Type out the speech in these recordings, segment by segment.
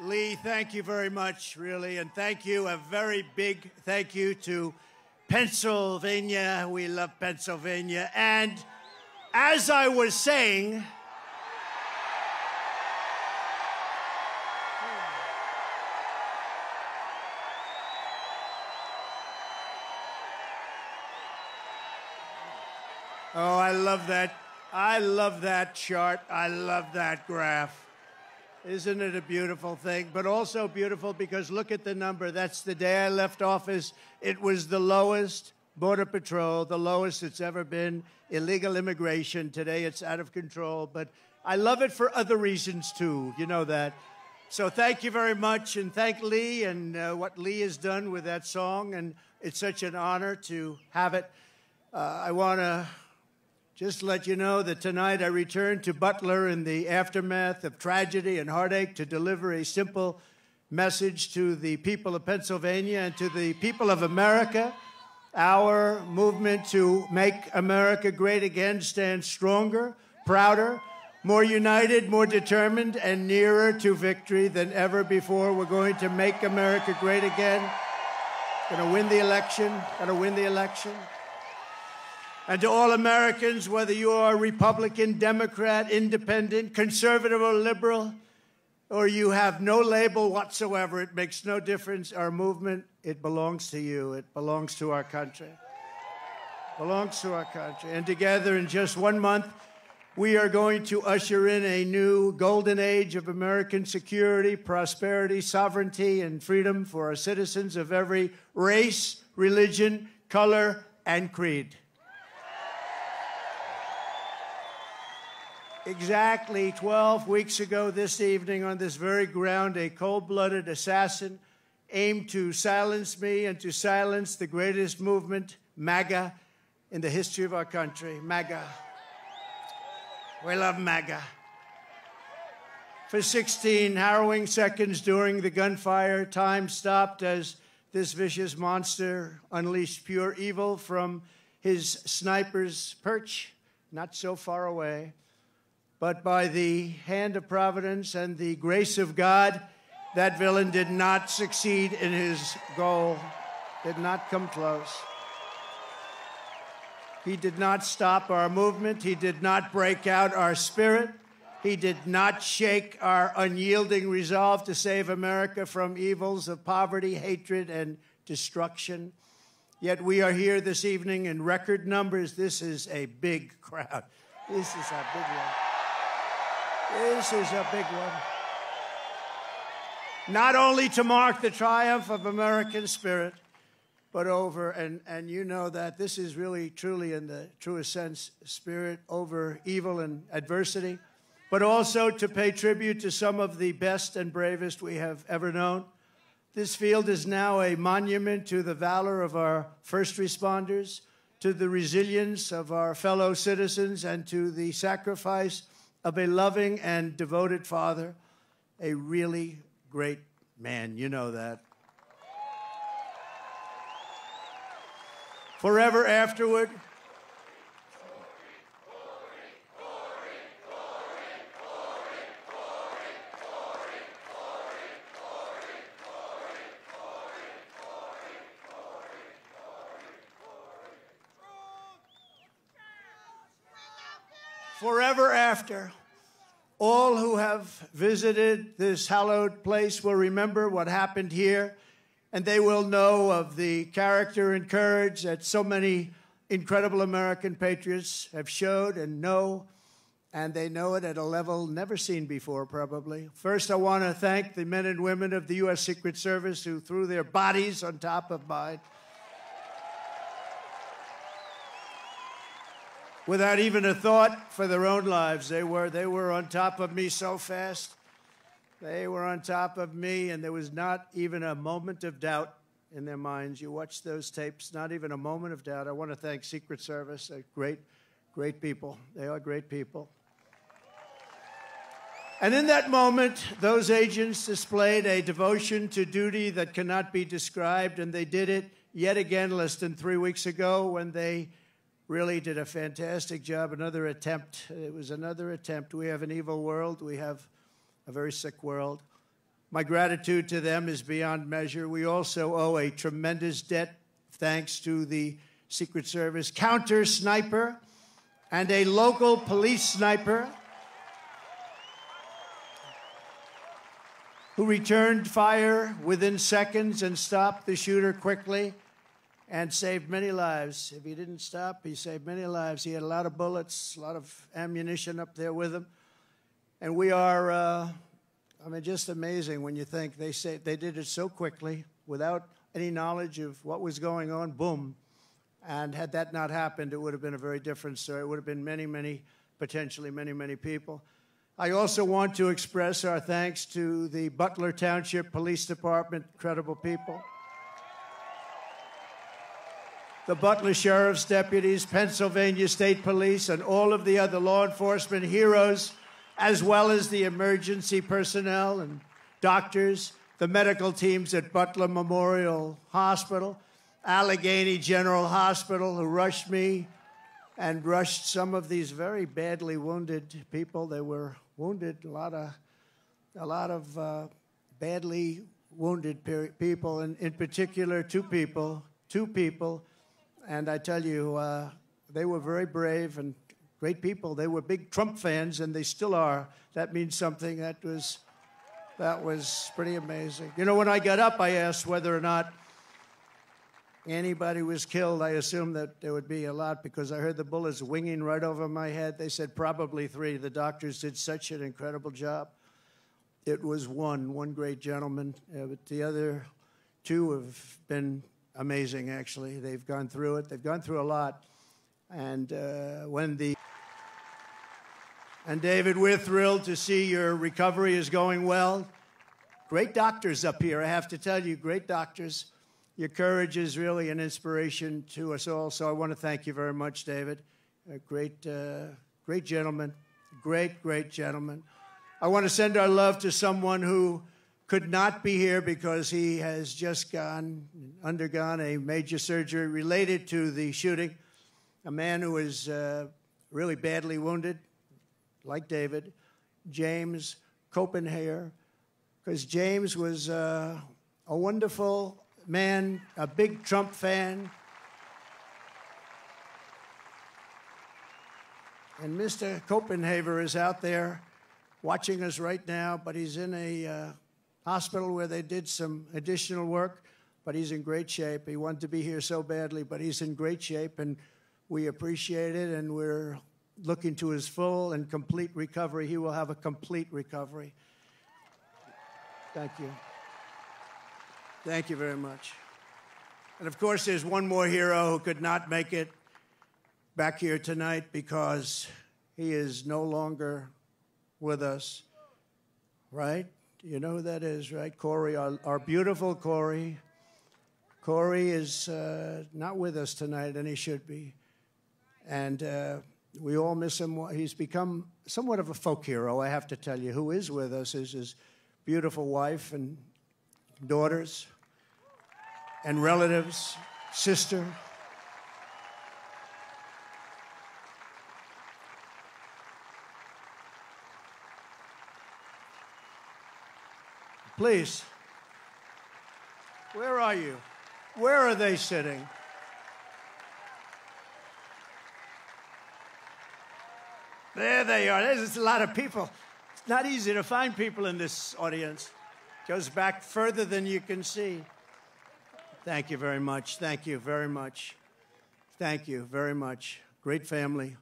Lee, thank you very much, really, and thank you, a very big thank you to Pennsylvania. We love Pennsylvania. And as I was saying, oh, I love that. I love that chart. I love that graph. Isn't it a beautiful thing? But also beautiful because look at the number. That's the day I left office. It was the lowest Border Patrol, the lowest it's ever been. Illegal immigration. Today it's out of control. But I love it for other reasons, too. You know that. So thank you very much. And thank Lee and what Lee has done with that song. And it's such an honor to have it. I want to just let you know that tonight I return to Butler in the aftermath of tragedy and heartache to deliver a simple message to the people of Pennsylvania and to the people of America. Our movement to make America great again stands stronger, prouder, more united, more determined, and nearer to victory than ever before. We're going to make America great again. Going to win the election. Going to win the election. And to all Americans, whether you are Republican, Democrat, Independent, Conservative, or Liberal, or you have no label whatsoever, it makes no difference. Our movement, it belongs to you. It belongs to our country. It belongs to our country. And together, in just 1 month, we are going to usher in a new golden age of American security, prosperity, sovereignty, and freedom for our citizens of every race, religion, color, and creed. Exactly 12 weeks ago this evening on this very ground, a cold-blooded assassin aimed to silence me and to silence the greatest movement, MAGA, in the history of our country. MAGA. We love MAGA. For 16 harrowing seconds during the gunfire, time stopped as this vicious monster unleashed pure evil from his sniper's perch, not so far away. But by the hand of Providence and the grace of God, that villain did not succeed in his goal, did not come close. He did not stop our movement. He did not break out our spirit. He did not shake our unyielding resolve to save America from evils of poverty, hatred, and destruction. Yet we are here this evening in record numbers. This is a big crowd. This is a big one. This is a big one. Not only to mark the triumph of American spirit, but over, and you know that this is really, truly, in the truest sense, spirit over evil and adversity, but also to pay tribute to some of the best and bravest we have ever known. This field is now a monument to the valor of our first responders, to the resilience of our fellow citizens, and to the sacrifice of a loving and devoted father, a really great man. You know that. Forever afterward, forever after, all who have visited this hallowed place will remember what happened here, and they will know of the character and courage that so many incredible American patriots have showed and know, and they know it at a level never seen before, probably. First, I want to thank the men and women of the U.S. Secret Service who threw their bodies on top of mine without even a thought for their own lives. They were on top of me so fast. They were on top of me, and there was not even a moment of doubt in their minds. You watch those tapes, not even a moment of doubt. I want to thank Secret Service. They're great, great people. They are great people. And in that moment, those agents displayed a devotion to duty that cannot be described, and they did it yet again less than 3 weeks ago when they really did a fantastic job. Another attempt. It was another attempt. We have an evil world. We have a very sick world. My gratitude to them is beyond measure. We also owe a tremendous debt thanks to the Secret Service counter sniper and a local police sniper who returned fire within seconds and stopped the shooter quickly and saved many lives. If he didn't stop, he saved many lives. He had a lot of bullets, a lot of ammunition up there with him. And we are, I mean, just amazing when you think they did it so quickly without any knowledge of what was going on, boom. And had that not happened, it would have been a very different story. It would have been many, potentially many people. I also want to express our thanks to the Butler Township Police Department, incredible people. The Butler Sheriff's deputies, Pennsylvania State Police, and all of the other law enforcement heroes, as well as the emergency personnel and doctors, the medical teams at Butler Memorial Hospital, Allegheny General Hospital, who rushed me and rushed some of these very badly wounded people. They were wounded, a lot of badly wounded people, and in particular two people. And I tell you, they were very brave and great people. They were big Trump fans, and they still are. That means something. That was pretty amazing. You know, when I got up, I asked whether or not anybody was killed. I assumed that there would be a lot because I heard the bullets winging right over my head. They said probably 3. The doctors did such an incredible job. It was one great gentleman, but the other 2 have been amazing, actually. They've gone through it. They've gone through a lot. And And David, we're thrilled to see your recovery is going well. Great doctors up here, I have to tell you, great doctors. Your courage is really an inspiration to us all, so I want to thank you very much, David. A great gentleman, great gentleman. I want to send our love to someone who could not be here because he has just undergone a major surgery related to the shooting. A man who was really badly wounded, like David, James Copenhagen, because James was a wonderful man, a big Trump fan. And Mr. Copenhagen is out there watching us right now, but he's in a hospital where they did some additional work, but he's in great shape. He wanted to be here so badly, but he's in great shape, and we appreciate it, and we're looking to his full and complete recovery. He will have a complete recovery. Thank you. Thank you very much. And of course, there's one more hero who could not make it back here tonight because he is no longer with us, right? You know who that is, right? Corey, our beautiful Corey. Corey is not with us tonight, and he should be. And we all miss him. He's become somewhat of a folk hero, I have to tell you. Who is with us is his beautiful wife and daughters and relatives, sister. Please, where are you? Where are they sitting? There they are. There's a lot of people. It's not easy to find people in this audience. It goes back further than you can see. Thank you very much. Thank you very much. Thank you very much. Great family,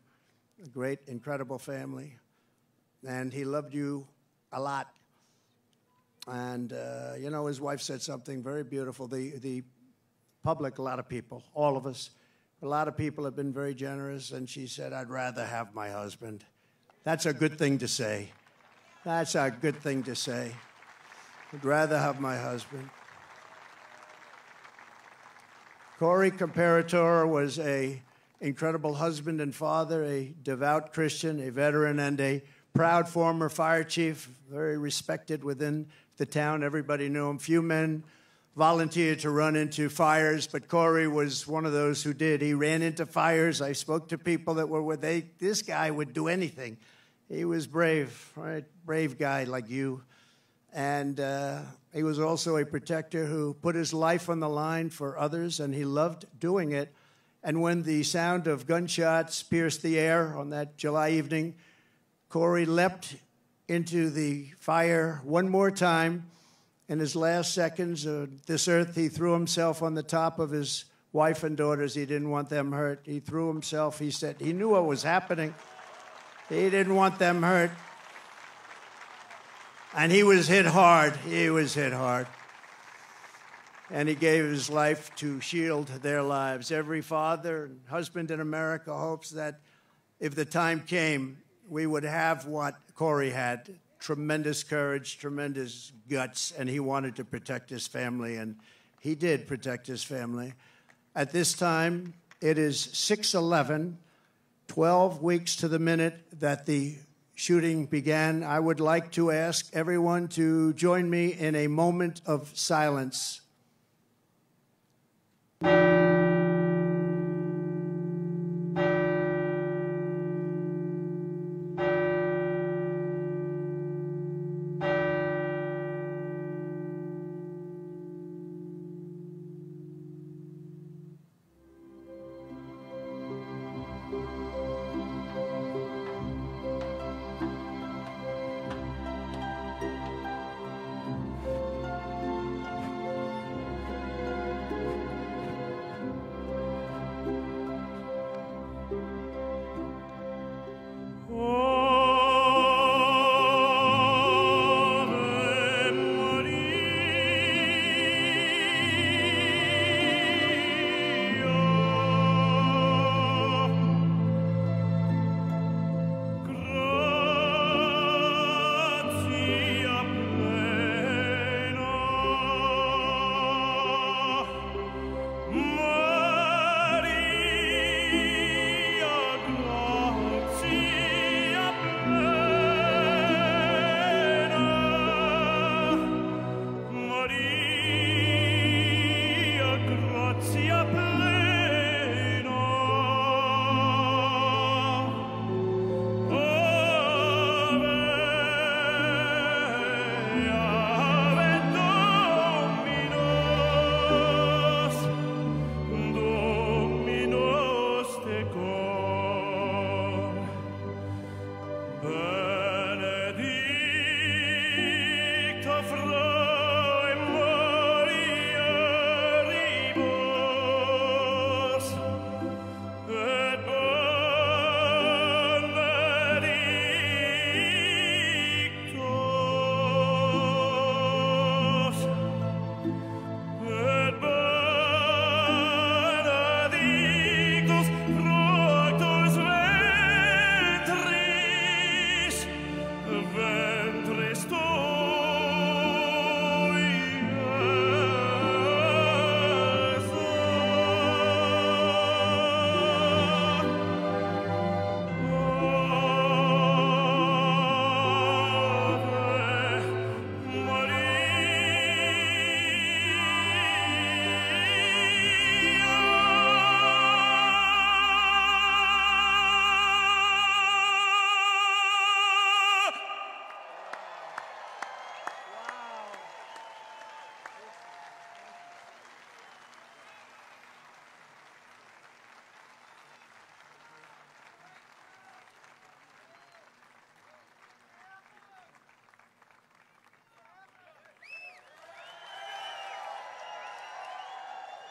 a great, incredible family. And he loved you a lot. And, you know, his wife said something very beautiful. The public, a lot of people, all of us, a lot of people have been very generous, and she said, I'd rather have my husband. That's a good thing to say. That's a good thing to say. I'd rather have my husband. Corey Comparator was an incredible husband and father, a devout Christian, a veteran, and a proud former fire chief, very respected within the town. Everybody knew him. Few men volunteered to run into fires, but Corey was one of those who did. He ran into fires. I spoke to people that were with this guy would do anything. He was brave, right? Brave guy like you. And he was also a protector who put his life on the line for others, and he loved doing it. And when the sound of gunshots pierced the air on that July evening, Corey leapt into the fire one more time. In his last seconds of this earth, he threw himself on the top of his wife and daughters. He didn't want them hurt. He threw himself. He said he knew what was happening. He didn't want them hurt. And he was hit hard. He was hit hard. And he gave his life to shield their lives. Every father and husband in America hopes that if the time came, we would have what Corey had: tremendous courage, tremendous guts, and he wanted to protect his family, and he did protect his family. At this time, it is 6/11, 12 weeks to the minute that the shooting began. I would like to ask everyone to join me in a moment of silence.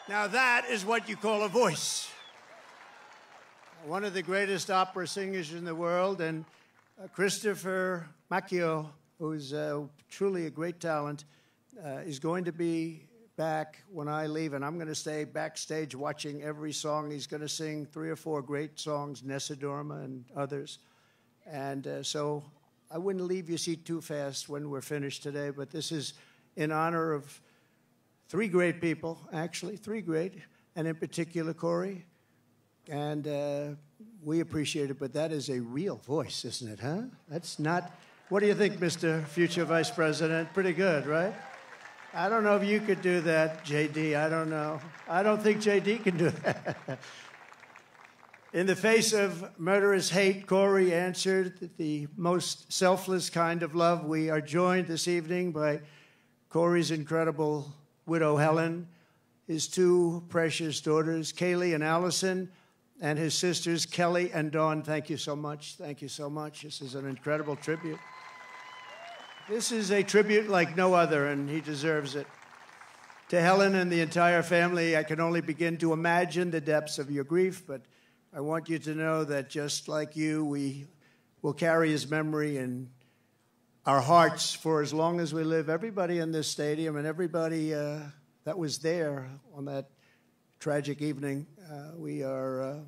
Now that is what you call a voice. One of the greatest opera singers in the world, and Christopher Macchio, who's truly a great talent, is going to be back when I leave, and I'm going to stay backstage watching every song. He's going to sing 3 or 4 great songs, Nessa Dorma and others. And so I wouldn't leave your seat too fast when we're finished today, but this is in honor of 3 great people, actually, 3 great, and in particular, Corey. And we appreciate it, but that is a real voice, isn't it, huh? That's not... What do you think, Mr. Future Vice President? Pretty good, right? I don't know if you could do that, JD. I don't know. I don't think JD can do that. In the face of murderous hate, Corey answered the most selfless kind of love. We are joined this evening by Corey's incredible widow, Helen, his two precious daughters, Kaylee and Allison, and his sisters, Kelly and Dawn. Thank you so much. Thank you so much. This is an incredible tribute. This is a tribute like no other, and he deserves it. To Helen and the entire family, I can only begin to imagine the depths of your grief, but I want you to know that just like you, we will carry his memory in our hearts for as long as we live. Everybody in this stadium and everybody that was there on that tragic evening, we are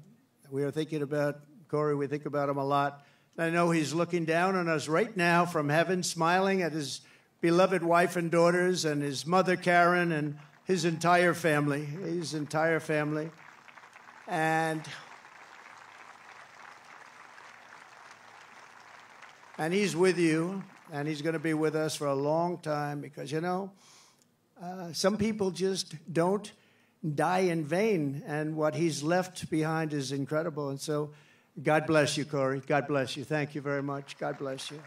thinking about Corey. We think about him a lot. I know he's looking down on us right now from heaven, smiling at his beloved wife and daughters and his mother, Karen, and his entire family. His entire family. And he's with you, and he's going to be with us for a long time because, you know, some people just don't die in vain, and what he's left behind is incredible. And so God bless you, Corey. God bless you. Thank you very much. God bless you.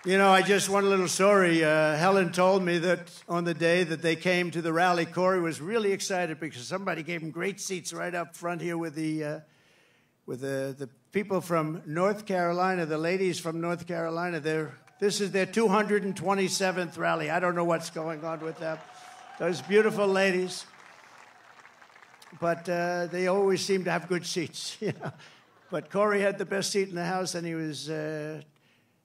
You know, I just one little story. Helen told me that on the day that they came to the rally, Corey was really excited because somebody gave him great seats right up front here with the people from North Carolina, the ladies from North Carolina. This is their 227th rally. I don't know what's going on with them. Those beautiful ladies. But they always seem to have good seats. You know? But Corey had the best seat in the house, and he was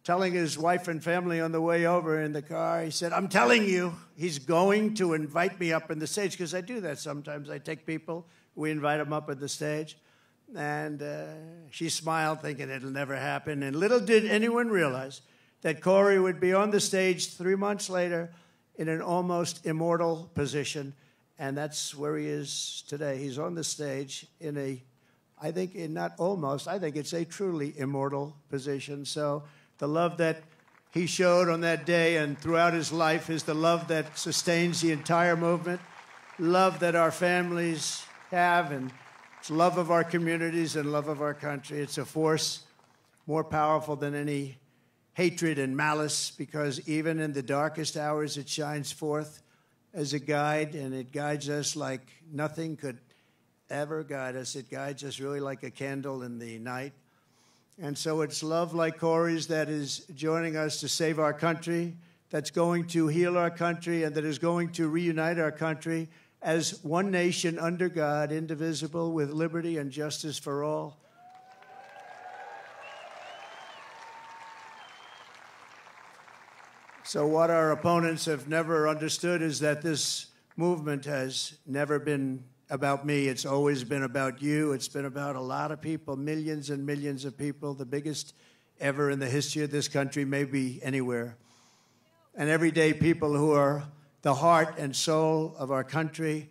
telling his wife and family on the way over in the car, he said, I'm telling you, he's going to invite me up on the stage, because I do that sometimes. I take people, we invite them up on the stage. And she smiled, thinking it'll never happen. And little did anyone realize that Corey would be on the stage 3 months later in an almost immortal position. And that's where he is today. He's on the stage in I think it's a truly immortal position. So the love that he showed on that day and throughout his life is the love that sustains the entire movement, love that our families have, and it's love of our communities and love of our country. It's a force more powerful than any hatred and malice, because even in the darkest hours, it shines forth as a guide, and it guides us like nothing could ever guide us. It guides us really like a candle in the night. And so it's love like Corey's that is joining us to save our country, that's going to heal our country, and that is going to reunite our country as one nation under God, indivisible, with liberty and justice for all. So what our opponents have never understood is that this movement has never been about me. It's always been about you. It's been about a lot of people, millions and millions of people, the biggest ever in the history of this country, maybe anywhere. And everyday people who are the heart and soul of our country.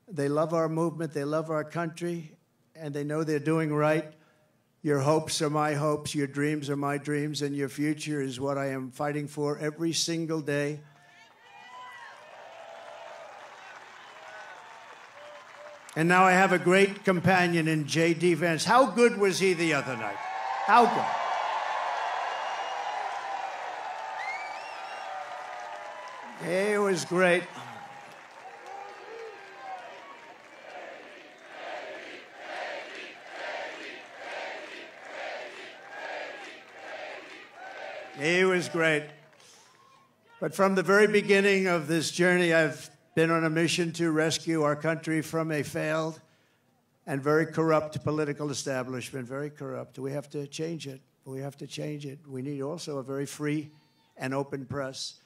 They love our movement, they love our country, and they know they're doing right. Your hopes are my hopes, your dreams are my dreams, and your future is what I am fighting for every single day. And now I have a great companion in JD Vance. How good was he the other night? How good? He was great. He was great. But from the very beginning of this journey, I've been on a mission to rescue our country from a failed and very corrupt political establishment, very corrupt. We have to change it. We have to change it. We need also a very free and open press,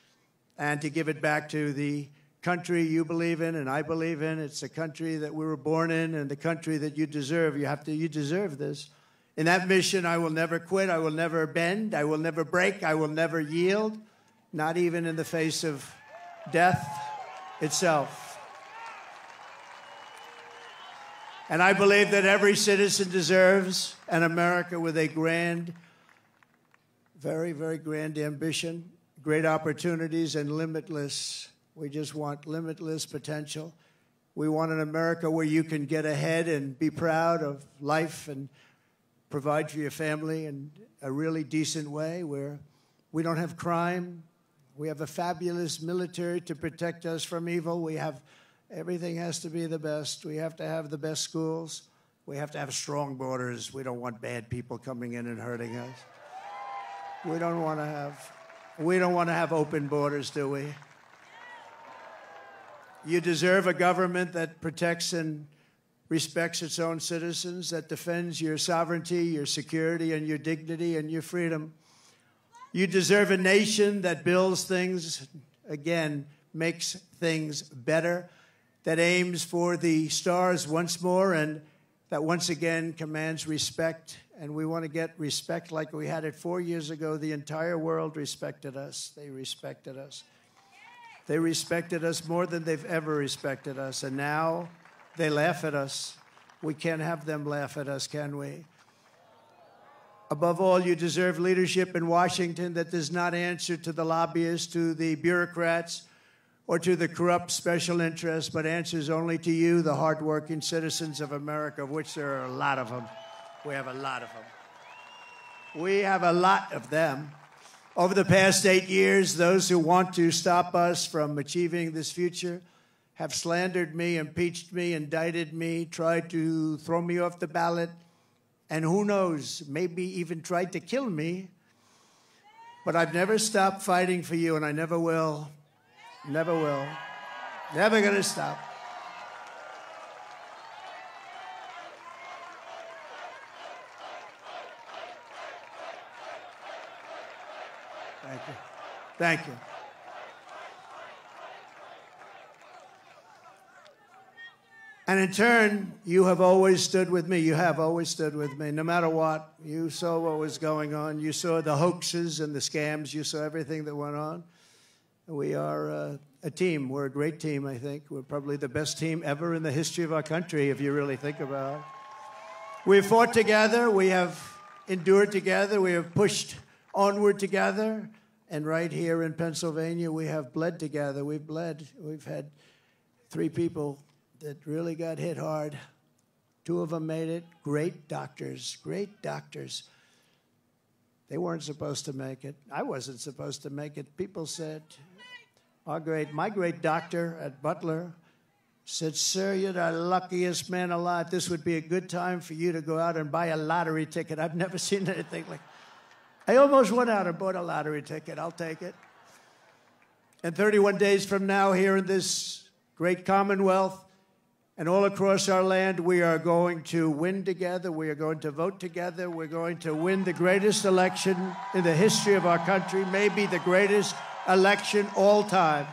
and to give it back to the country you believe in and I believe in. It's a country that we were born in and the country that you deserve. You deserve this. In that mission, I will never quit. I will never bend. I will never break. I will never yield, not even in the face of death itself. And I believe that every citizen deserves an America with a grand, very, very grand ambition, great opportunities, and limitless. We just want limitless potential. We want an America where you can get ahead and be proud of life and provide for your family in a really decent way, where we don't have crime. We have a fabulous military to protect us from evil. We have everything has to be the best. We have to have the best schools. We have to have strong borders. We don't want bad people coming in and hurting us. We don't want to have open borders, do we? You deserve a government that protects and respects its own citizens, that defends your sovereignty, your security, and your dignity and your freedom. You deserve a nation that builds things, again, makes things better, that aims for the stars once more, and that once again commands respect. And we want to get respect like we had it 4 years ago. The entire world respected us. They respected us. They respected us more than they've ever respected us. And now they laugh at us. We can't have them laugh at us, can we? Above all, you deserve leadership in Washington that does not answer to the lobbyists, to the bureaucrats, or to the corrupt special interests, but answers only to you, the hardworking citizens of America, of which there are a lot of them. We have a lot of them. We have a lot of them. Over the past 8 years, those who want to stop us from achieving this future have slandered me, impeached me, indicted me, tried to throw me off the ballot, and who knows, maybe even tried to kill me. But I've never stopped fighting for you, and I never will. Never will. Never going to stop. Thank you. Thank you. And in turn, you have always stood with me. You have always stood with me, no matter what. You saw what was going on. You saw the hoaxes and the scams. You saw everything that went on. We are a team. We're a great team, I think. We're probably the best team ever in the history of our country, if you really think about it. We've fought together. We have endured together. We have pushed onward together. And right here in Pennsylvania, we have bled together. We've bled. We've had 3 people that really got hit hard. 2 of them made it. Great doctors, great doctors. They weren't supposed to make it. I wasn't supposed to make it. People said, my great doctor at Butler said, "Sir, you're the luckiest man alive. This would be a good time for you to go out and buy a lottery ticket." I've never seen anything like. I almost went out and bought a lottery ticket. I'll take it. And 31 days from now, here in this great Commonwealth and all across our land, we are going to win together. We are going to vote together. We're going to win the greatest election in the history of our country, maybe the greatest election all time.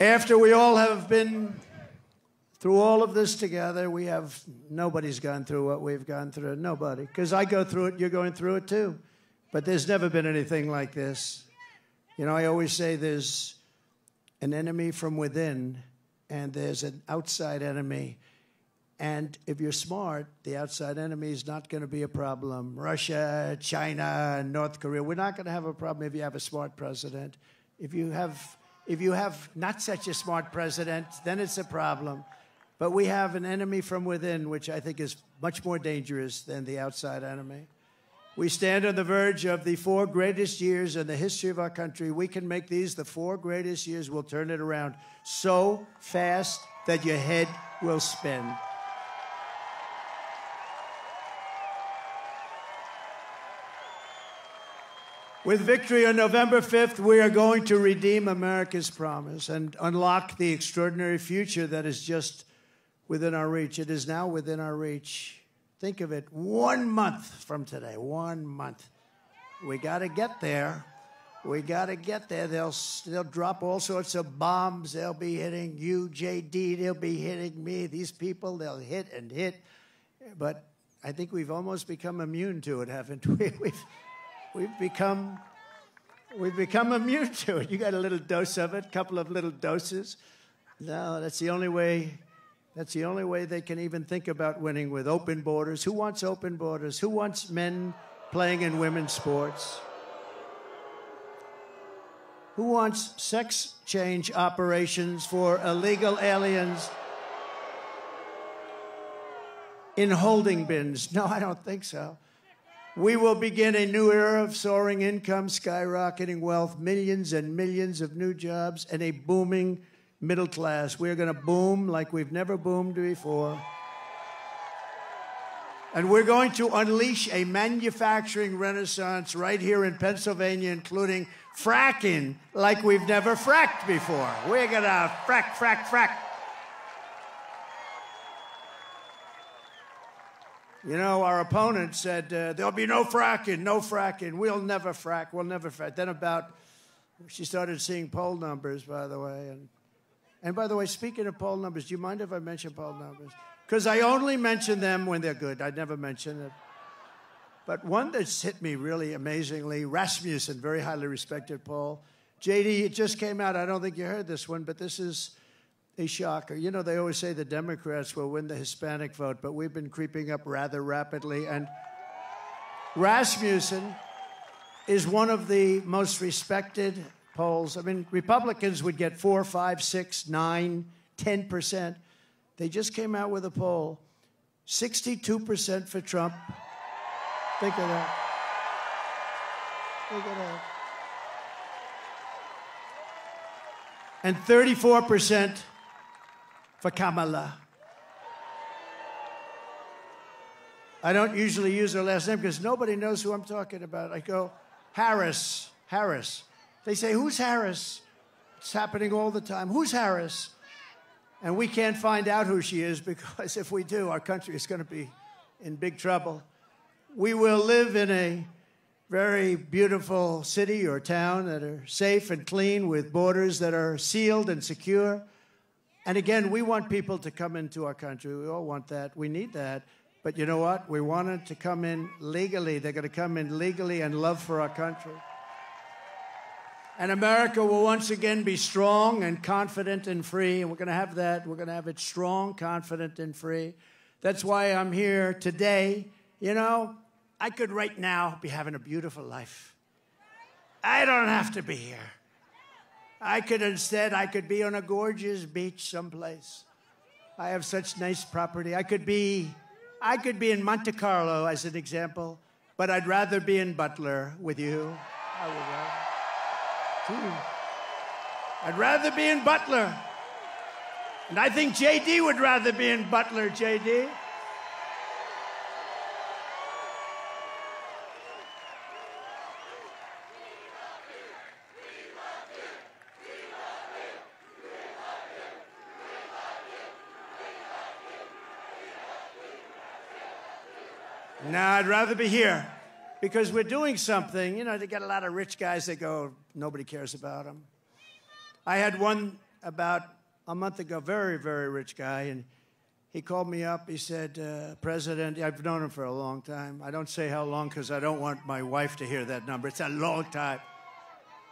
After we all have been through all of this together, nobody's gone through what we've gone through. Nobody. Because I go through it, you're going through it too. But there's never been anything like this. You know, I always say there's an enemy from within and there's an outside enemy. And if you're smart, the outside enemy is not going to be a problem. Russia, China, North Korea, we're not going to have a problem if you have a smart president. If you have not such a smart president, then it's a problem. But we have an enemy from within, which I think is much more dangerous than the outside enemy. We stand on the verge of the 4 greatest years in the history of our country. We can make these the 4 greatest years. We'll turn it around so fast that your head will spin. With victory on November 5th, we are going to redeem America's promise and unlock the extraordinary future that is just within our reach. It is now within our reach. Think of it, 1 month from today, 1 month. We got to get there. We got to get there. They'll drop all sorts of bombs. They'll be hitting you, JD. They'll be hitting me. These people, they'll hit and hit. But I think we've almost become immune to it, haven't we? We've become immune to it. You got a little dose of it, a couple of little doses. No, that's the only way That's the only way they can even think about winning, with open borders. Who wants open borders? Who wants men playing in women's sports? Who wants sex change operations for illegal aliens in holding bins? No, I don't think so. We will begin a new era of soaring income, skyrocketing wealth, millions and millions of new jobs, and a booming middle class. We're going to boom like we've never boomed before. And we're going to unleash a manufacturing renaissance right here in Pennsylvania, including fracking like we've never fracked before. We're going to frack, frack, frack. You know, our opponent said, there'll be no fracking, no fracking. We'll never frack, we'll never frack. Then she started seeing poll numbers, by the way. And by the way, speaking of poll numbers, do you mind if I mention poll numbers? Because I only mention them when they're good. I never mention it. But one that's hit me really amazingly, Rasmussen, very highly respected poll. JD, it just came out. I don't think you heard this one, but this is a shocker. You know, they always say the Democrats will win the Hispanic vote, but we've been creeping up rather rapidly. And Rasmussen is one of the most respected polls. I mean, Republicans would get 4, 5, 6, 9, 10%. They just came out with a poll. 62% for Trump. Think of that. Think of that. And 34% for Kamala. I don't usually use her last name because nobody knows who I'm talking about. I go, Harris, Harris. They say, who's Harris? It's happening all the time. Who's Harris? And we can't find out who she is, because if we do, our country is going to be in big trouble. We will live in a very beautiful city or town that are safe and clean, with borders that are sealed and secure. And again, we want people to come into our country. We all want that. We need that. But you know what? We want them to come in legally. They're going to come in legally and love for our country. And America will once again be strong and confident and free. And we're going to have that. We're going to have it strong, confident, and free. That's why I'm here today. You know, I could right now be having a beautiful life. I don't have to be here. I could be on a gorgeous beach someplace. I have such nice property. I could be in Monte Carlo, as an example, but I'd rather be in Butler with you. I would rather. I'd rather be in Butler. And I think JD would rather be in Butler, JD. No, I'd rather be here, because we're doing something. You know, they got a lot of rich guys that go, nobody cares about them. I had one about a month ago, very, very rich guy, and he called me up. He said, President, I've known him for a long time. I don't say how long because I don't want my wife to hear that number. It's a long time.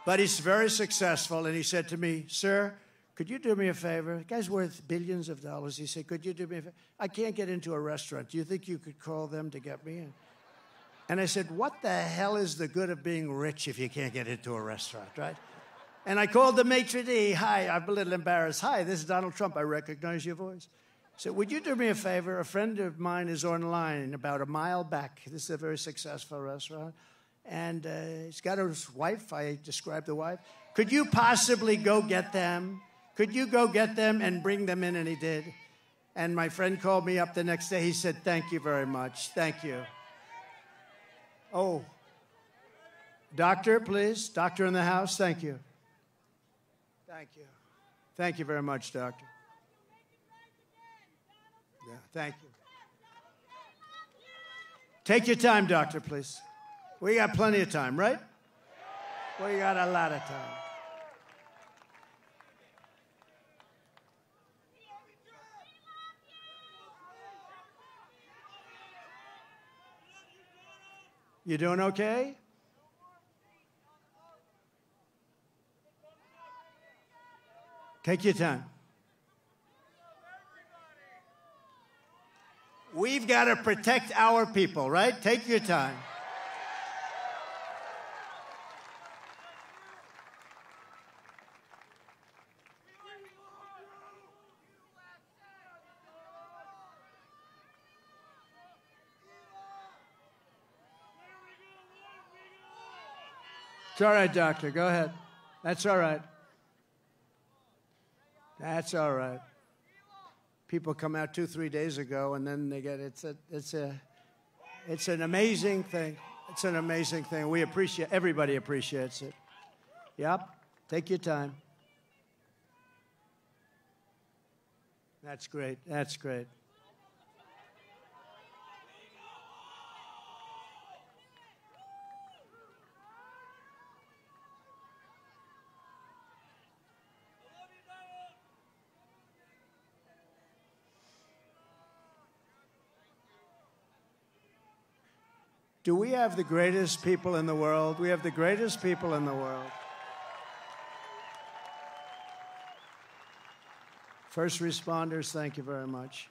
But he's very successful, and he said to me, sir, could you do me a favor? The guy's worth billions of dollars. He said, could you do me a favor? I can't get into a restaurant. Do you think you could call them to get me in? And I said, what the hell is the good of being rich if you can't get into a restaurant, right? And I called the maitre d'. Hi, I'm a little embarrassed. Hi, this is Donald Trump. I recognize your voice. I said, would you do me a favor? A friend of mine is online about a mile back. This is a very successful restaurant. And he's got his wife. I described the wife. Could you possibly go get them? Could you go get them and bring them in? And he did. And my friend called me up the next day. He said, thank you very much. Thank you. Oh, doctor, please. Doctor in the house. Thank you. Thank you. Thank you very much, doctor. Yeah, thank you. Take your time, doctor, please. We got plenty of time, right? We got a lot of time. You doing okay? Take your time. We've got to protect our people, right? Take your time. It's all right, doctor. Go ahead. That's all right. That's all right. People come out 2-3 days ago, and then they get it's an amazing thing. It's an amazing thing. We appreciate. Everybody appreciates it. Yep. Take your time. That's great. That's great. Do we have the greatest people in the world? We have the greatest people in the world. First responders, thank you very much.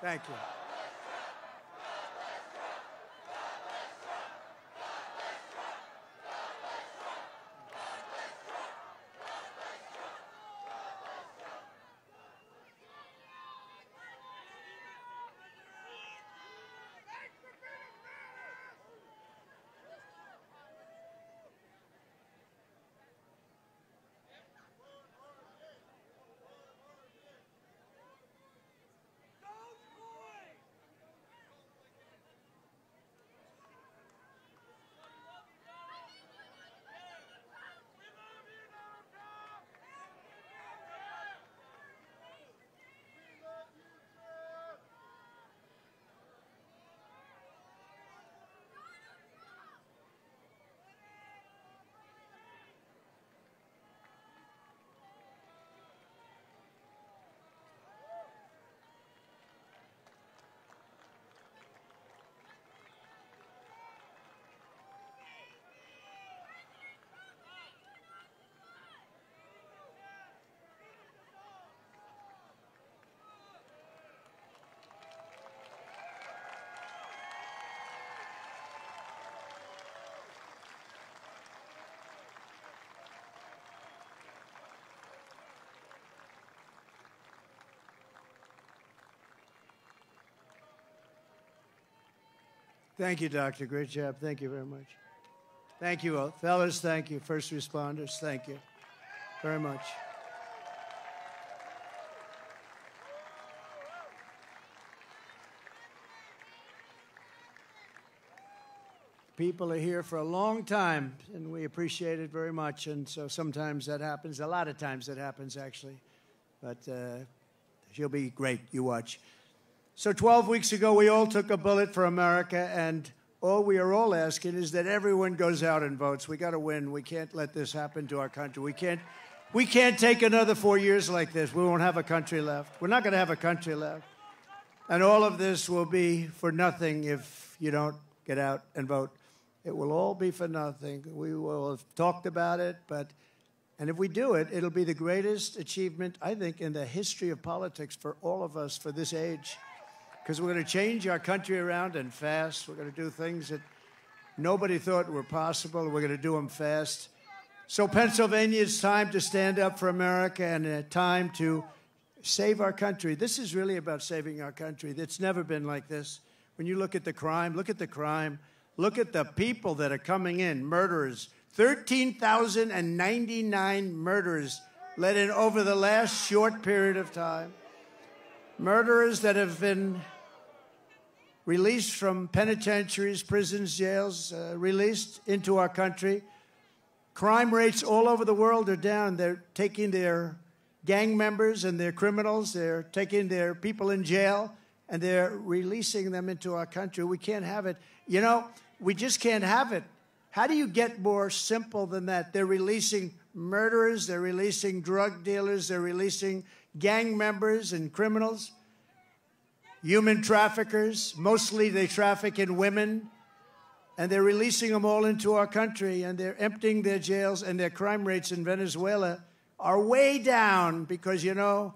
Thank you. Thank you, Doctor. Great job. Thank you very much. Thank you all. Fellas, thank you. First responders, thank you very much. People are here for a long time, and we appreciate it very much. And so sometimes that happens. A lot of times that happens, actually. But she'll be great. You watch. So 12 weeks ago, we all took a bullet for America, and all we are all asking is that everyone goes out and votes. We got to win. We can't let this happen to our country. We can't take another 4 years like this. We won't have a country left. We're not going to have a country left. And all of this will be for nothing if you don't get out and vote. It will all be for nothing. We will have talked about it, and if we do it, it'll be the greatest achievement, I think, in the history of politics for all of us for this age. Because we're going to change our country around and fast. We're going to do things that nobody thought were possible. We're going to do them fast. So Pennsylvania, it's time to stand up for America and a time to save our country. This is really about saving our country. It's never been like this. When you look at the crime, look at the crime. Look at the people that are coming in, murderers. 13,099 murderers let in over the last short period of time. Murderers that have been released from penitentiaries, prisons, jails, released into our country. Crime rates all over the world are down. They're taking their gang members and their criminals. They're taking their people in jail, and they're releasing them into our country. We can't have it. You know, we just can't have it. How do you get more simple than that? They're releasing murderers, they're releasing drug dealers, they're releasing gang members and criminals, human traffickers. Mostly they traffic in women, and they're releasing them all into our country, and they're emptying their jails, and their crime rates in Venezuela are way down because, you know,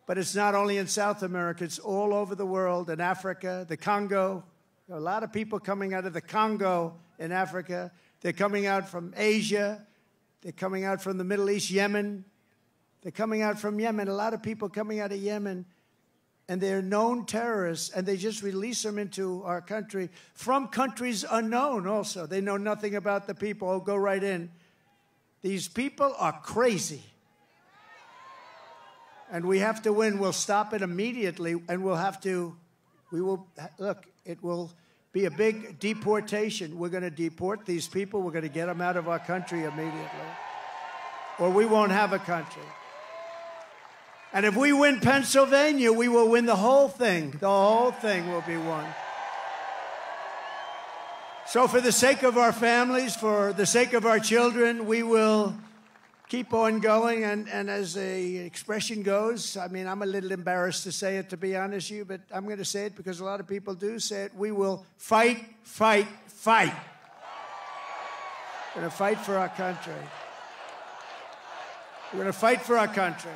but it's not only in South America, it's all over the world, in Africa, the Congo. There are a lot of people coming out of the Congo in Africa. They're coming out from Asia. They're coming out from the Middle East, Yemen. They're coming out from Yemen. A lot of people coming out of Yemen. And they're known terrorists, and they just release them into our country from countries unknown also. They know nothing about the people. Oh, go right in. These people are crazy. And we have to win. We'll stop it immediately, and it will be a big deportation. We're going to deport these people. We're going to get them out of our country immediately, or we won't have a country. And if we win Pennsylvania, we will win the whole thing. The whole thing will be won. So for the sake of our families, for the sake of our children, we will keep on going. And as the expression goes, I mean, I'm a little embarrassed to say it, to be honest with you, but I'm going to say it because a lot of people do say it. We will fight, fight, fight. We're going to fight for our country. We're going to fight for our country.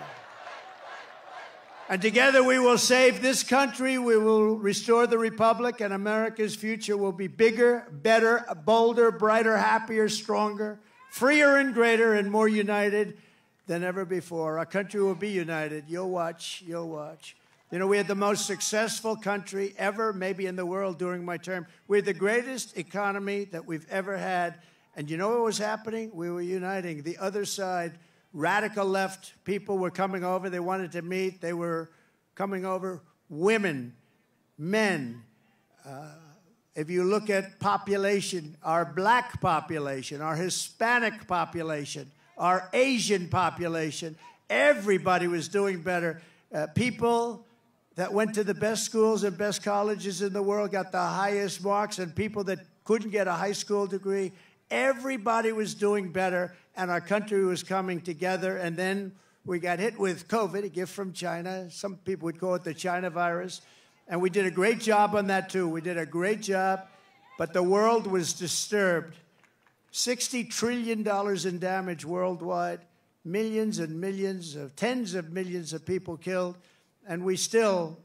And together we will save this country, we will restore the republic, and America's future will be bigger, better, bolder, brighter, happier, stronger, freer and greater, and more united than ever before. Our country will be united. You'll watch, you'll watch. You know, we had the most successful country ever, maybe in the world during my term. We had the greatest economy that we've ever had. And you know what was happening? We were uniting. The other side, radical left people were coming over. They wanted to meet. They were coming over. Women, men. If you look at population, our black population, our Hispanic population, our Asian population, everybody was doing better. People that went to the best schools and best colleges in the world got the highest marks, and people that couldn't get a high school degree, everybody was doing better, and our country was coming together. And then we got hit with COVID, a gift from China. Some people would call it the China virus. And we did a great job on that, too. We did a great job, but the world was disturbed. $60 trillion in damage worldwide, millions and millions of, tens of millions of people killed. And we still,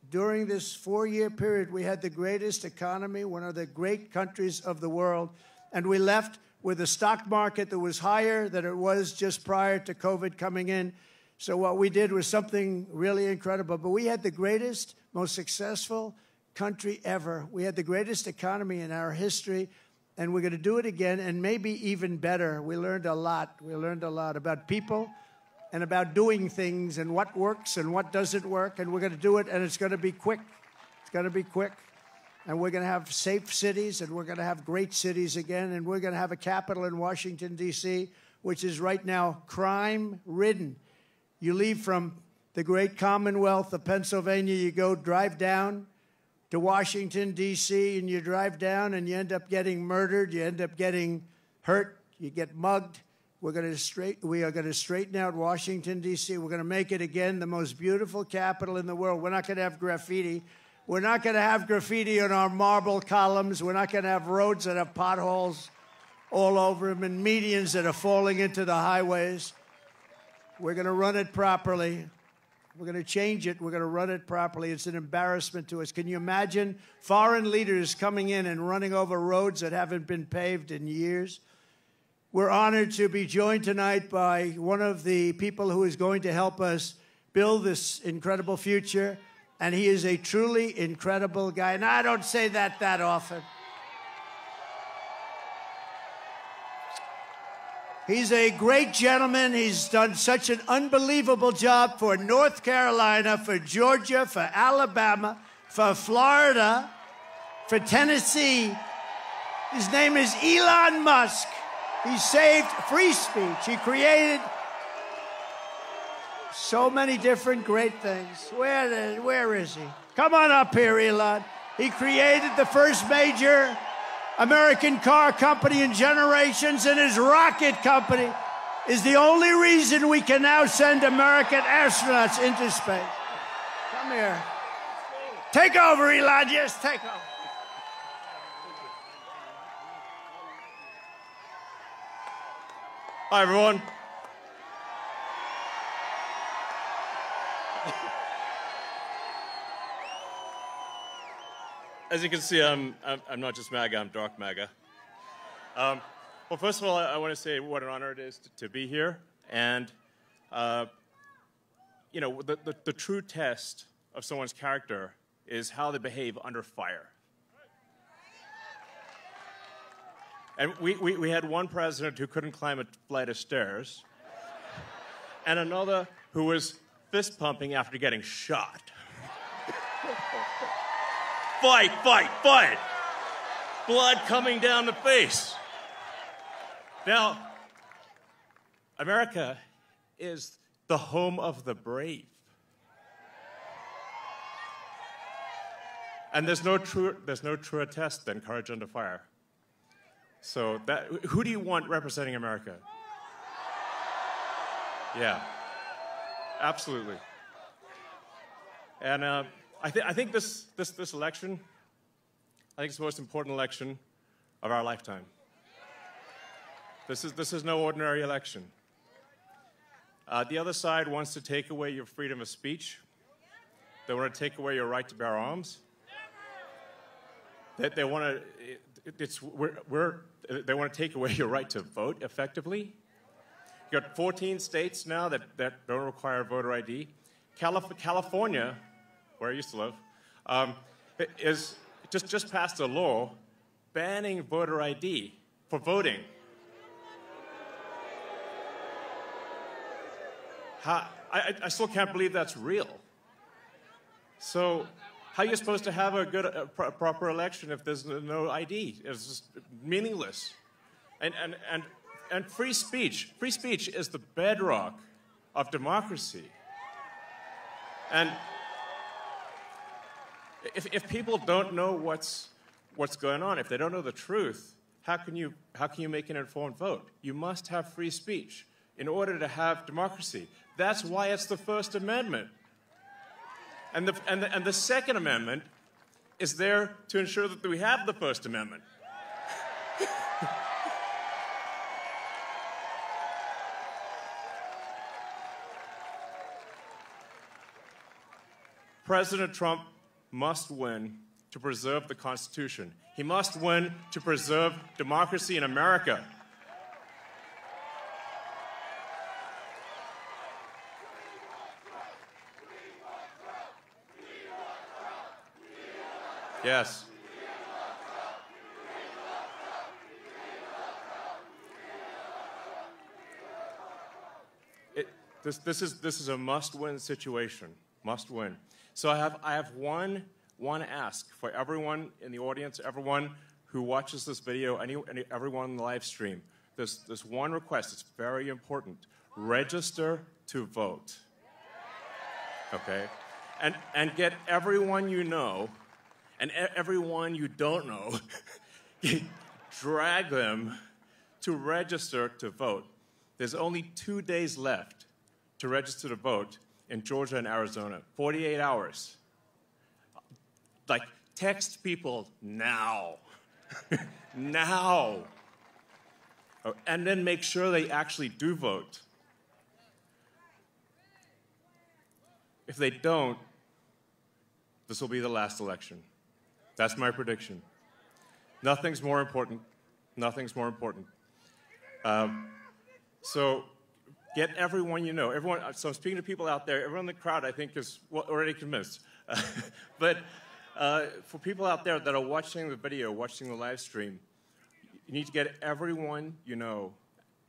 during this 4-year period, we had the greatest economy, one of the great countries of the world. And we left with a stock market that was higher than it was just prior to COVID coming in. So what we did was something really incredible. But we had the greatest, most successful country ever. We had the greatest economy in our history, and we're going to do it again, and maybe even better. We learned a lot. We learned a lot about people and about doing things and what works and what doesn't work, and we're going to do it, and it's going to be quick. It's going to be quick. And we're going to have safe cities, and we're going to have great cities again, and we're going to have a capital in Washington, D.C., which is right now crime-ridden. You leave from the great Commonwealth of Pennsylvania, you go drive down to Washington, D.C., and you drive down, and you end up getting murdered, you end up getting hurt, you get mugged. We are going to straighten out Washington, D.C. We're going to make it again the most beautiful capital in the world. We're not going to have graffiti. We're not going to have graffiti on our marble columns. We're not going to have roads that have potholes all over them and medians that are falling into the highways. We're going to run it properly. We're going to change it. We're going to run it properly. It's an embarrassment to us. Can you imagine foreign leaders coming in and running over roads that haven't been paved in years? We're honored to be joined tonight by one of the people who is going to help us build this incredible future, and he is a truly incredible guy. And I don't say that often. He's a great gentleman. He's done such an unbelievable job for North Carolina, for Georgia, for Alabama, for Florida, for Tennessee. His name is Elon Musk. He saved free speech. He created so many different great things. Where is he? Come on up here, Elon. He created the first major American car company in generations, and his rocket company is the only reason we can now send American astronauts into space. Come here. Take over, Elon. Yes, take over. Hi, everyone. As you can see, I'm not just MAGA, I'm dark MAGA. Well, first of all, I want to say what an honor it is to be here. And, you know, the true test of someone's character is how they behave under fire. And we had one president who couldn't climb a flight of stairs, and another who was fist pumping after getting shot. Fight, fight, fight! Blood coming down the face. Now, America is the home of the brave. And there's no truer test than courage under fire. So who do you want representing America? Yeah, absolutely. And I think this election, I think it's the most important election of our lifetime. This is no ordinary election. The other side wants to take away your freedom of speech. They want to take away your right to bear arms. They want to take away your right to vote effectively. You got 14 states now that don't require voter ID. California, where I used to live, is just passed a law banning voter ID for voting. I still can't believe that's real. So how are you supposed to have a proper election if there's no ID? It's just meaningless. And free speech is the bedrock of democracy. And if people don't know what's going on, if they don't know the truth, how can you make an informed vote? You must have free speech in order to have democracy. That's why it's the First Amendment. And the Second Amendment is there to ensure that we have the First Amendment. President Trump must win to preserve the Constitution. He must win to preserve democracy in America. Yes. This is a must-win situation. Must win. So I have one ask for everyone in the audience, everyone who watches this video, everyone in the live stream. This one request. It's very important. Register to vote. Okay? And get everyone you know and everyone you don't know, drag them to register to vote. There's only 2 days left to register to vote in Georgia and Arizona. 48 hours. Like, text people now. Now. Oh, and then make sure they actually do vote. If they don't, this will be the last election. That's my prediction. Nothing's more important. Nothing's more important. So get everyone you know. So I'm speaking to people out there. Everyone in the crowd, I think, is already convinced. But for people out there that are watching the video, watching the live stream, you need to get everyone you know,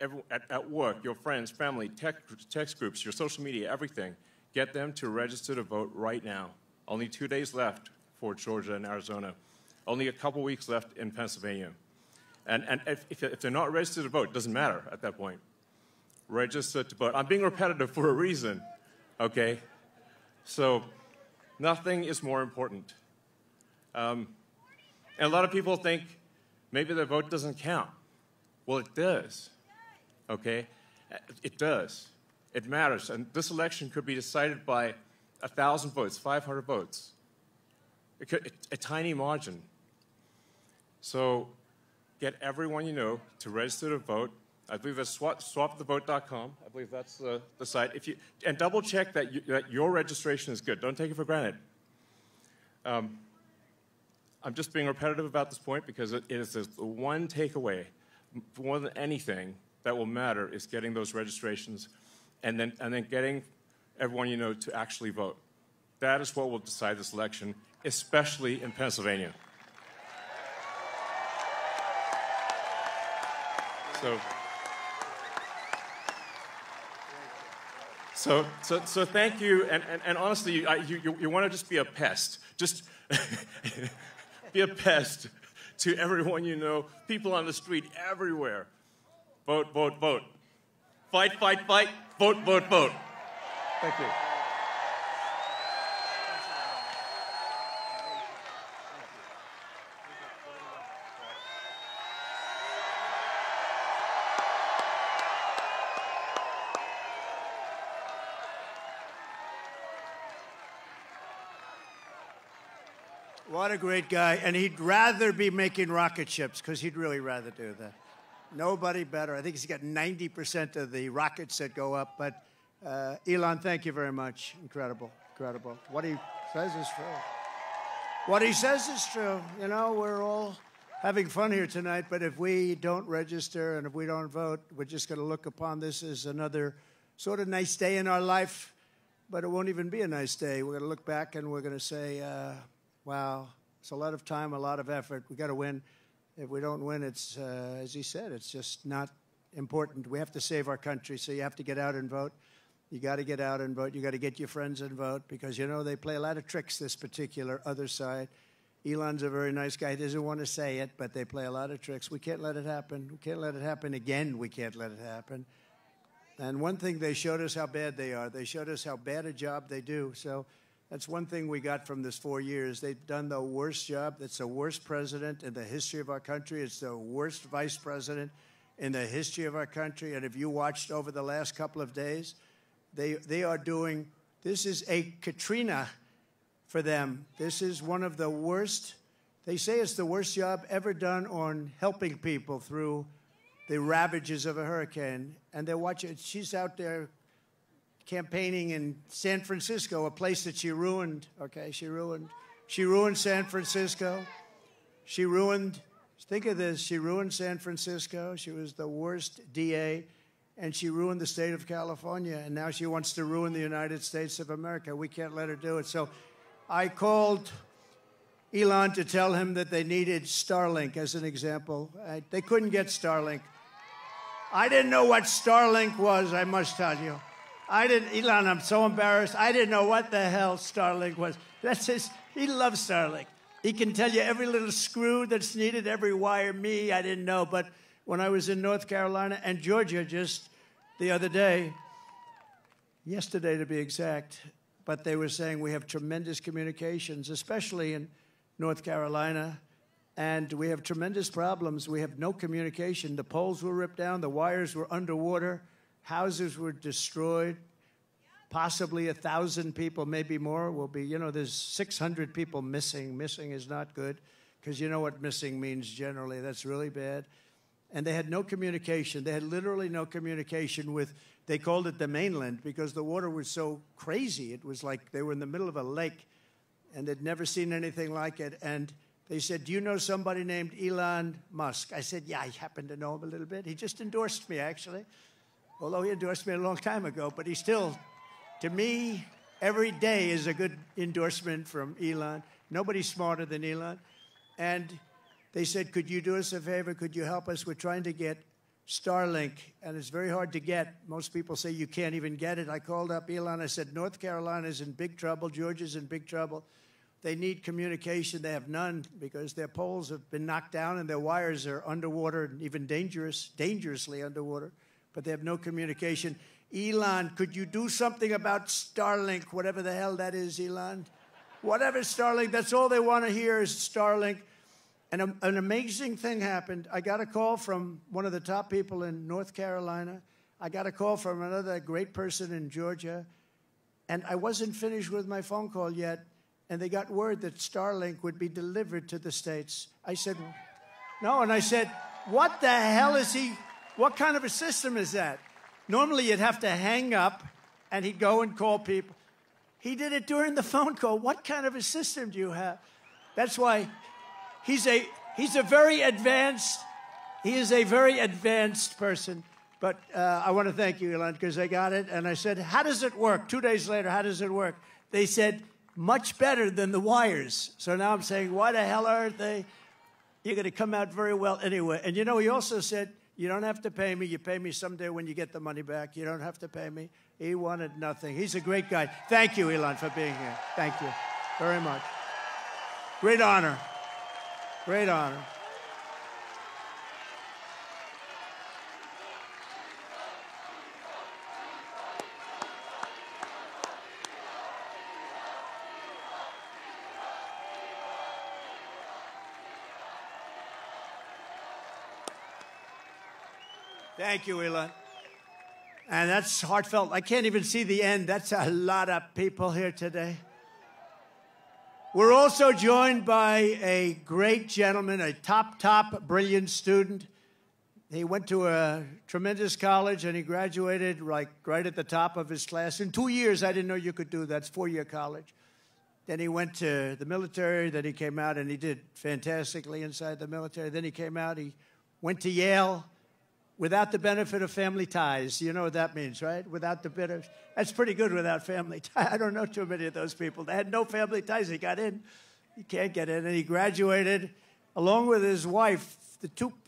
at work, your friends, family, text groups, your social media, everything. Get them to register to vote right now. Only 2 days left for Georgia and Arizona. Only a couple weeks left in Pennsylvania. And if they're not registered to vote, it doesn't matter at that point. Register to vote. I'm being repetitive for a reason, okay? So nothing is more important. And a lot of people think maybe their vote doesn't count. Well, it does, okay? It does. It matters. And this election could be decided by 1,000 votes, 500 votes. A tiny margin. So get everyone you know to register to vote. I believe that's swapthevote.com. I believe that's the site. And double check that your registration is good. Don't take it for granted. I'm just being repetitive about this point because it is the one takeaway more than anything that will matter is getting those registrations and then getting everyone you know to actually vote. That is what will decide this election, especially in Pennsylvania. So thank you, and honestly, you want to just be a pest. Just be a pest to everyone you know, people on the street, everywhere. Vote, vote, vote. Fight, fight, fight. Vote, vote, vote. Thank you. What a great guy. And he'd rather be making rocket ships, because he'd really rather do that. Nobody better. I think he's got 90% of the rockets that go up. But Elon, thank you very much. Incredible, incredible. What he says is true. What he says is true. You know, we're all having fun here tonight, but if we don't register and if we don't vote, we're just going to look upon this as another sort of nice day in our life, but it won't even be a nice day. We're going to look back and we're going to say, wow, it's a lot of time, a lot of effort. We got to win. If we don't win, it's, as he said, it's just not important. We have to save our country, so you have to get out and vote. You got to get out and vote. You got to get your friends and vote because, you know, they play a lot of tricks, this particular other side. Elon's a very nice guy. He doesn't want to say it, but they play a lot of tricks. We can't let it happen. We can't let it happen again. We can't let it happen. And one thing, they showed us how bad they are. They showed us how bad a job they do. So that's one thing we got from this 4 years. They've done the worst job. It's the worst president in the history of our country. It's the worst vice president in the history of our country. And if you watched over the last couple of days, they are doing, this is a Katrina for them. This is one of the worst, they say it's the worst job ever done on helping people through the ravages of a hurricane. And they're watching, she's out there campaigning in San Francisco, a place that she ruined, okay? She ruined San Francisco. She ruined, think of this, she ruined San Francisco. She was the worst DA. And she ruined the state of California, and now she wants to ruin the United States of America. We can't let her do it. So I called Elon to tell him that they needed Starlink, as an example. They couldn't get Starlink. I didn't know what Starlink was, I must tell you. Elon, I'm so embarrassed. I didn't know what the hell Starlink was. He loves Starlink. He can tell you every little screw that's needed, every wire. Me, I didn't know. But when I was in North Carolina and Georgia just the other day, yesterday to be exact, but they were saying we have tremendous communications, especially in North Carolina, and we have tremendous problems. We have no communication. The poles were ripped down. The wires were underwater. Houses were destroyed. Possibly 1,000 people, maybe more, will be, there's 600 people missing. Missing is not good, because you know what missing means generally. That's really bad. And they had no communication. They had literally no communication with, they called it the mainland, because the water was so crazy. It was like they were in the middle of a lake, and they'd never seen anything like it. And they said, do you know somebody named Elon Musk? I said, yeah, I happen to know him a little bit. He just endorsed me, actually. Although he endorsed me a long time ago, but he still, to me, every day is a good endorsement from Elon. Nobody's smarter than Elon. And they said, could you do us a favor? Could you help us? We're trying to get Starlink, and it's very hard to get. Most people say you can't even get it. I called up Elon. I said, North Carolina's in big trouble. Georgia's in big trouble. They need communication. They have none, because their poles have been knocked down and their wires are underwater, and even dangerously underwater. But they have no communication. Elon, could you do something about Starlink, whatever the hell that is, Elon? Whatever Starlink, that's all they want to hear is Starlink. And an amazing thing happened. I got a call from one of the top people in North Carolina. I got a call from another great person in Georgia. And I wasn't finished with my phone call yet. And they got word that Starlink would be delivered to the States. I said, no. And I said, what the hell is he? What kind of a system is that? Normally, you'd have to hang up, and he'd go and call people. He did it during the phone call. What kind of a system do you have? That's why he's a very advanced person. But I want to thank you, Elon, because I got it. And I said, how does it work? 2 days later, how does it work? They said, much better than the wires. So now I'm saying, why the hell aren't they? You're going to come out very well anyway. And he also said, you don't have to pay me. You pay me someday when you get the money back. You don't have to pay me. He wanted nothing. He's a great guy. Thank you, Elon, for being here. Thank you very much. Great honor. Great honor. Thank you, Elon. And that's heartfelt. I can't even see the end. That's a lot of people here today. We're also joined by a great gentleman, a top, brilliant student. He went to a tremendous college, and he graduated right at the top of his class. In 2 years, I didn't know you could do that. It's 4-year college. Then he went to the military. Then he came out, and he did fantastically inside the military. Then he came out. He went to Yale. Without the benefit of family ties. You know what that means, right? Without the benefit. That's pretty good without family ties. I don't know too many of those people. They had no family ties. He got in. He can't get in. And he graduated along with his wife.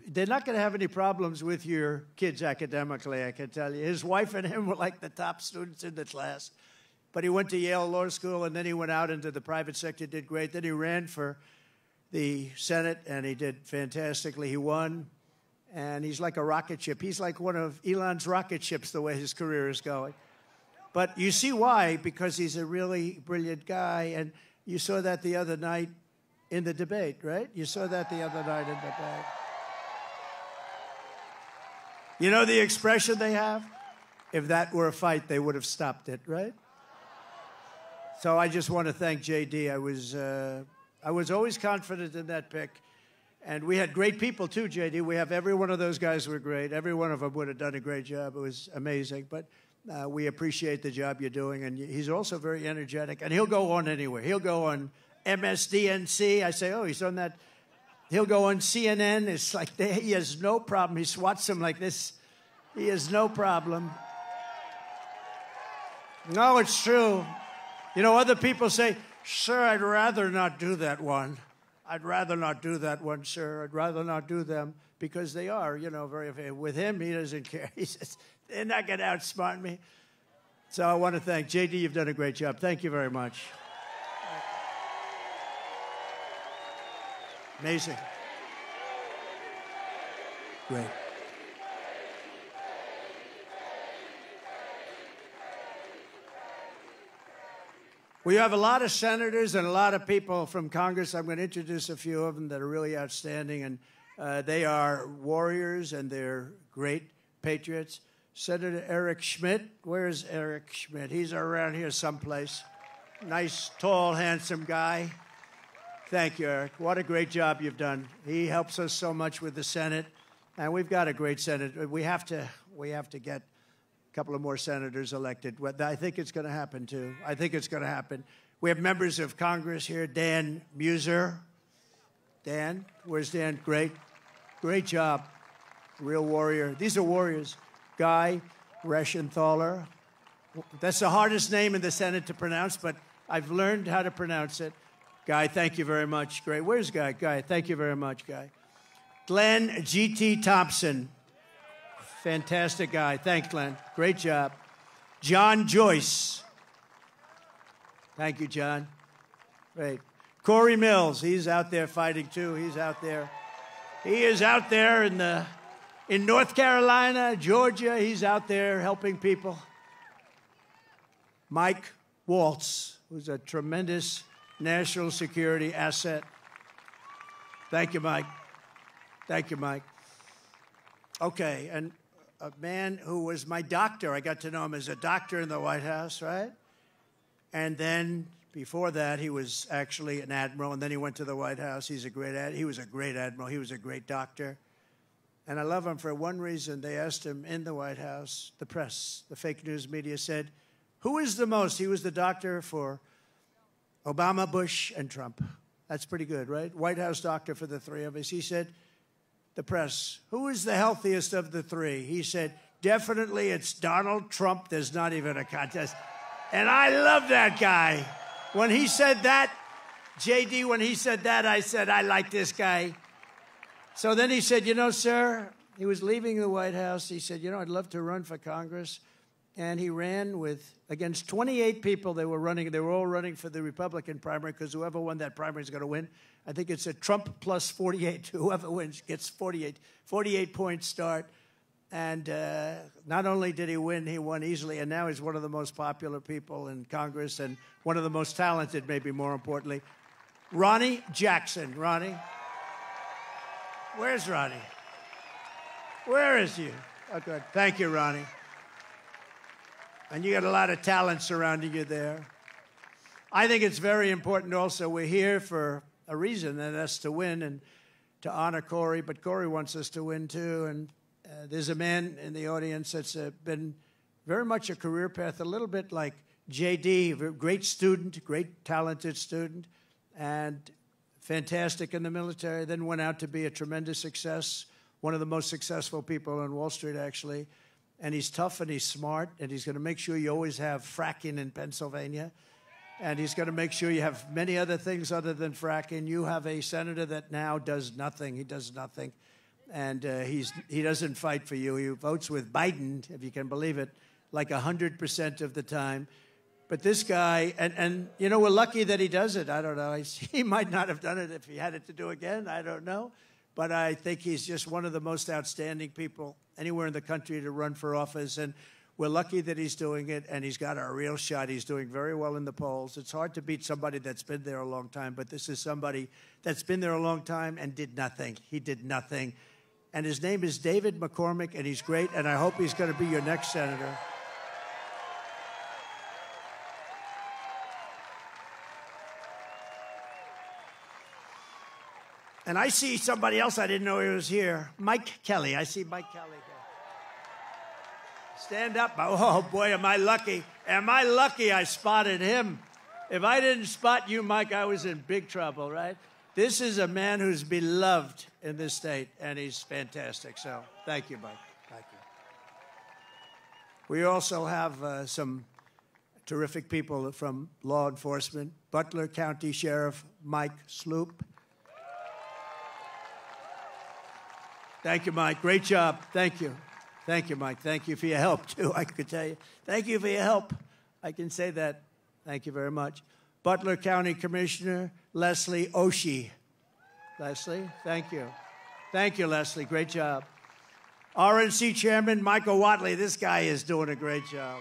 They're not going to have any problems with your kids academically, I can tell you. His wife and him were like the top students in the class. But he went to Yale Law School, and then he went out into the private sector, did great. Then he ran for the Senate, and he did fantastically. He won. And he's like a rocket ship. He's like one of Elon's rocket ships, the way his career is going. But you see why, because he's a really brilliant guy. And you saw that the other night in the debate, right? You saw that the other night in the debate. You know the expression they have? If that were a fight, they would have stopped it, right? So I just want to thank JD. I was always confident in that pick. And we had great people, too, JD. We have every one of those guys were great. Every one of them would have done a great job. It was amazing. But we appreciate the job you're doing. And he's also very energetic. And he'll go on anywhere. He'll go on MSDNC. I say, oh, he's on that. He'll go on CNN. It's like he has no problem. He swats them like this. He has no problem. No, it's true. You know, other people say, sir, I'd rather not do that one. I'd rather not do that one, sir. I'd rather not do them because they are, you know, very, with him, he doesn't care. He says, they're not going to outsmart me. So I want to thank JD. You've done a great job. Thank you very much. Amazing. Great. We have a lot of senators and a lot of people from Congress. I'm going to introduce a few of them that are really outstanding, and they are warriors and they're great patriots. Senator Eric Schmidt. Where's Eric Schmidt? He's around here someplace. Nice, tall, handsome guy. Thank you, Eric. What a great job you've done. He helps us so much with the Senate, and we've got a great Senate. We have to get a couple of more senators elected. I think it's going to happen, too. I think it's going to happen. We have members of Congress here. Dan Muser. Dan, where's Dan? Great. Great job. Real warrior. These are warriors. Guy Reschenthaler. That's the hardest name in the Senate to pronounce, but I've learned how to pronounce it. Guy, thank you very much. Great. Where's Guy? Guy, thank you very much, Guy. Glenn G.T. Thompson. Fantastic guy. Thanks, Glenn. Great job. John Joyce. Thank you, John. Great. Corey Mills. He's out there fighting, too. He's out there. He is out there in North Carolina, Georgia. He's out there helping people. Mike Waltz, who's a tremendous national security asset. Thank you, Mike. Thank you, Mike. Okay, and a man who was my doctor. I got to know him as a doctor in the White House, right? And then before that, he was actually an admiral, and then he went to the White House. He was a great admiral. He was a great doctor. And I love him for one reason. They asked him in the White House, the press, the fake news media said, who is the most? He was the doctor for Obama, Bush, and Trump. That's pretty good, right? White House doctor for the three of us. He said, the press, who is the healthiest of the three? He said, definitely it's Donald Trump. There's not even a contest. And I love that guy. When he said that, JD, when he said that, I said, I like this guy. So then he said, you know, sir, he was leaving the White House. He said, you know, I'd love to run for Congress. And he ran against 28 people. They were all running for the Republican primary because whoever won that primary is going to win. I think it's a Trump plus 48. Whoever wins gets 48. 48-point start. And not only did he win, he won easily. And now he's one of the most popular people in Congress and one of the most talented, maybe more importantly. Ronnie Jackson. Ronnie? Where's Ronnie? Where is he? Oh, good. Thank you, Ronnie. And you got a lot of talent surrounding you there. I think it's very important also. We're here for a reason, and that's to win and to honor Corey. But Corey wants us to win, too. And there's a man in the audience that's been very much a career path, a little bit like JD, great student, great talented student, and fantastic in the military, then went out to be a tremendous success, one of the most successful people on Wall Street, actually. And he's tough and he's smart, and he's going to make sure you always have fracking in Pennsylvania. And he's going to make sure you have many other things other than fracking. You have a senator that now does nothing. He does nothing. And he doesn't fight for you. He votes with Biden, if you can believe it, like 100% of the time. But this guy, and you know, we're lucky that he does it. I don't know. He might not have done it if he had it to do again. I don't know. But I think he's just one of the most outstanding people anywhere in the country to run for office. And we're lucky that he's doing it, and he's got a real shot. He's doing very well in the polls. It's hard to beat somebody that's been there a long time, but this is somebody that's been there a long time and did nothing. He did nothing. And his name is David McCormick, and he's great, and I hope he's going to be your next senator. And I see somebody else I didn't know he was here. Mike Kelly. I see Mike Kelly here. Stand up. Oh, boy, am I lucky. Am I lucky I spotted him? If I didn't spot you, Mike, I was in big trouble, right? This is a man who's beloved in this state, and he's fantastic. So thank you, Mike. Thank you. We also have some terrific people from law enforcement. Butler County Sheriff Mike Sloop. Thank you, Mike. Great job. Thank you. Thank you, Mike. Thank you for your help, too, I could tell you. Thank you for your help. I can say that. Thank you very much. Butler County Commissioner Leslie Oshie. Leslie, thank you. Thank you, Leslie. Great job. RNC Chairman Michael Whatley. This guy is doing a great job.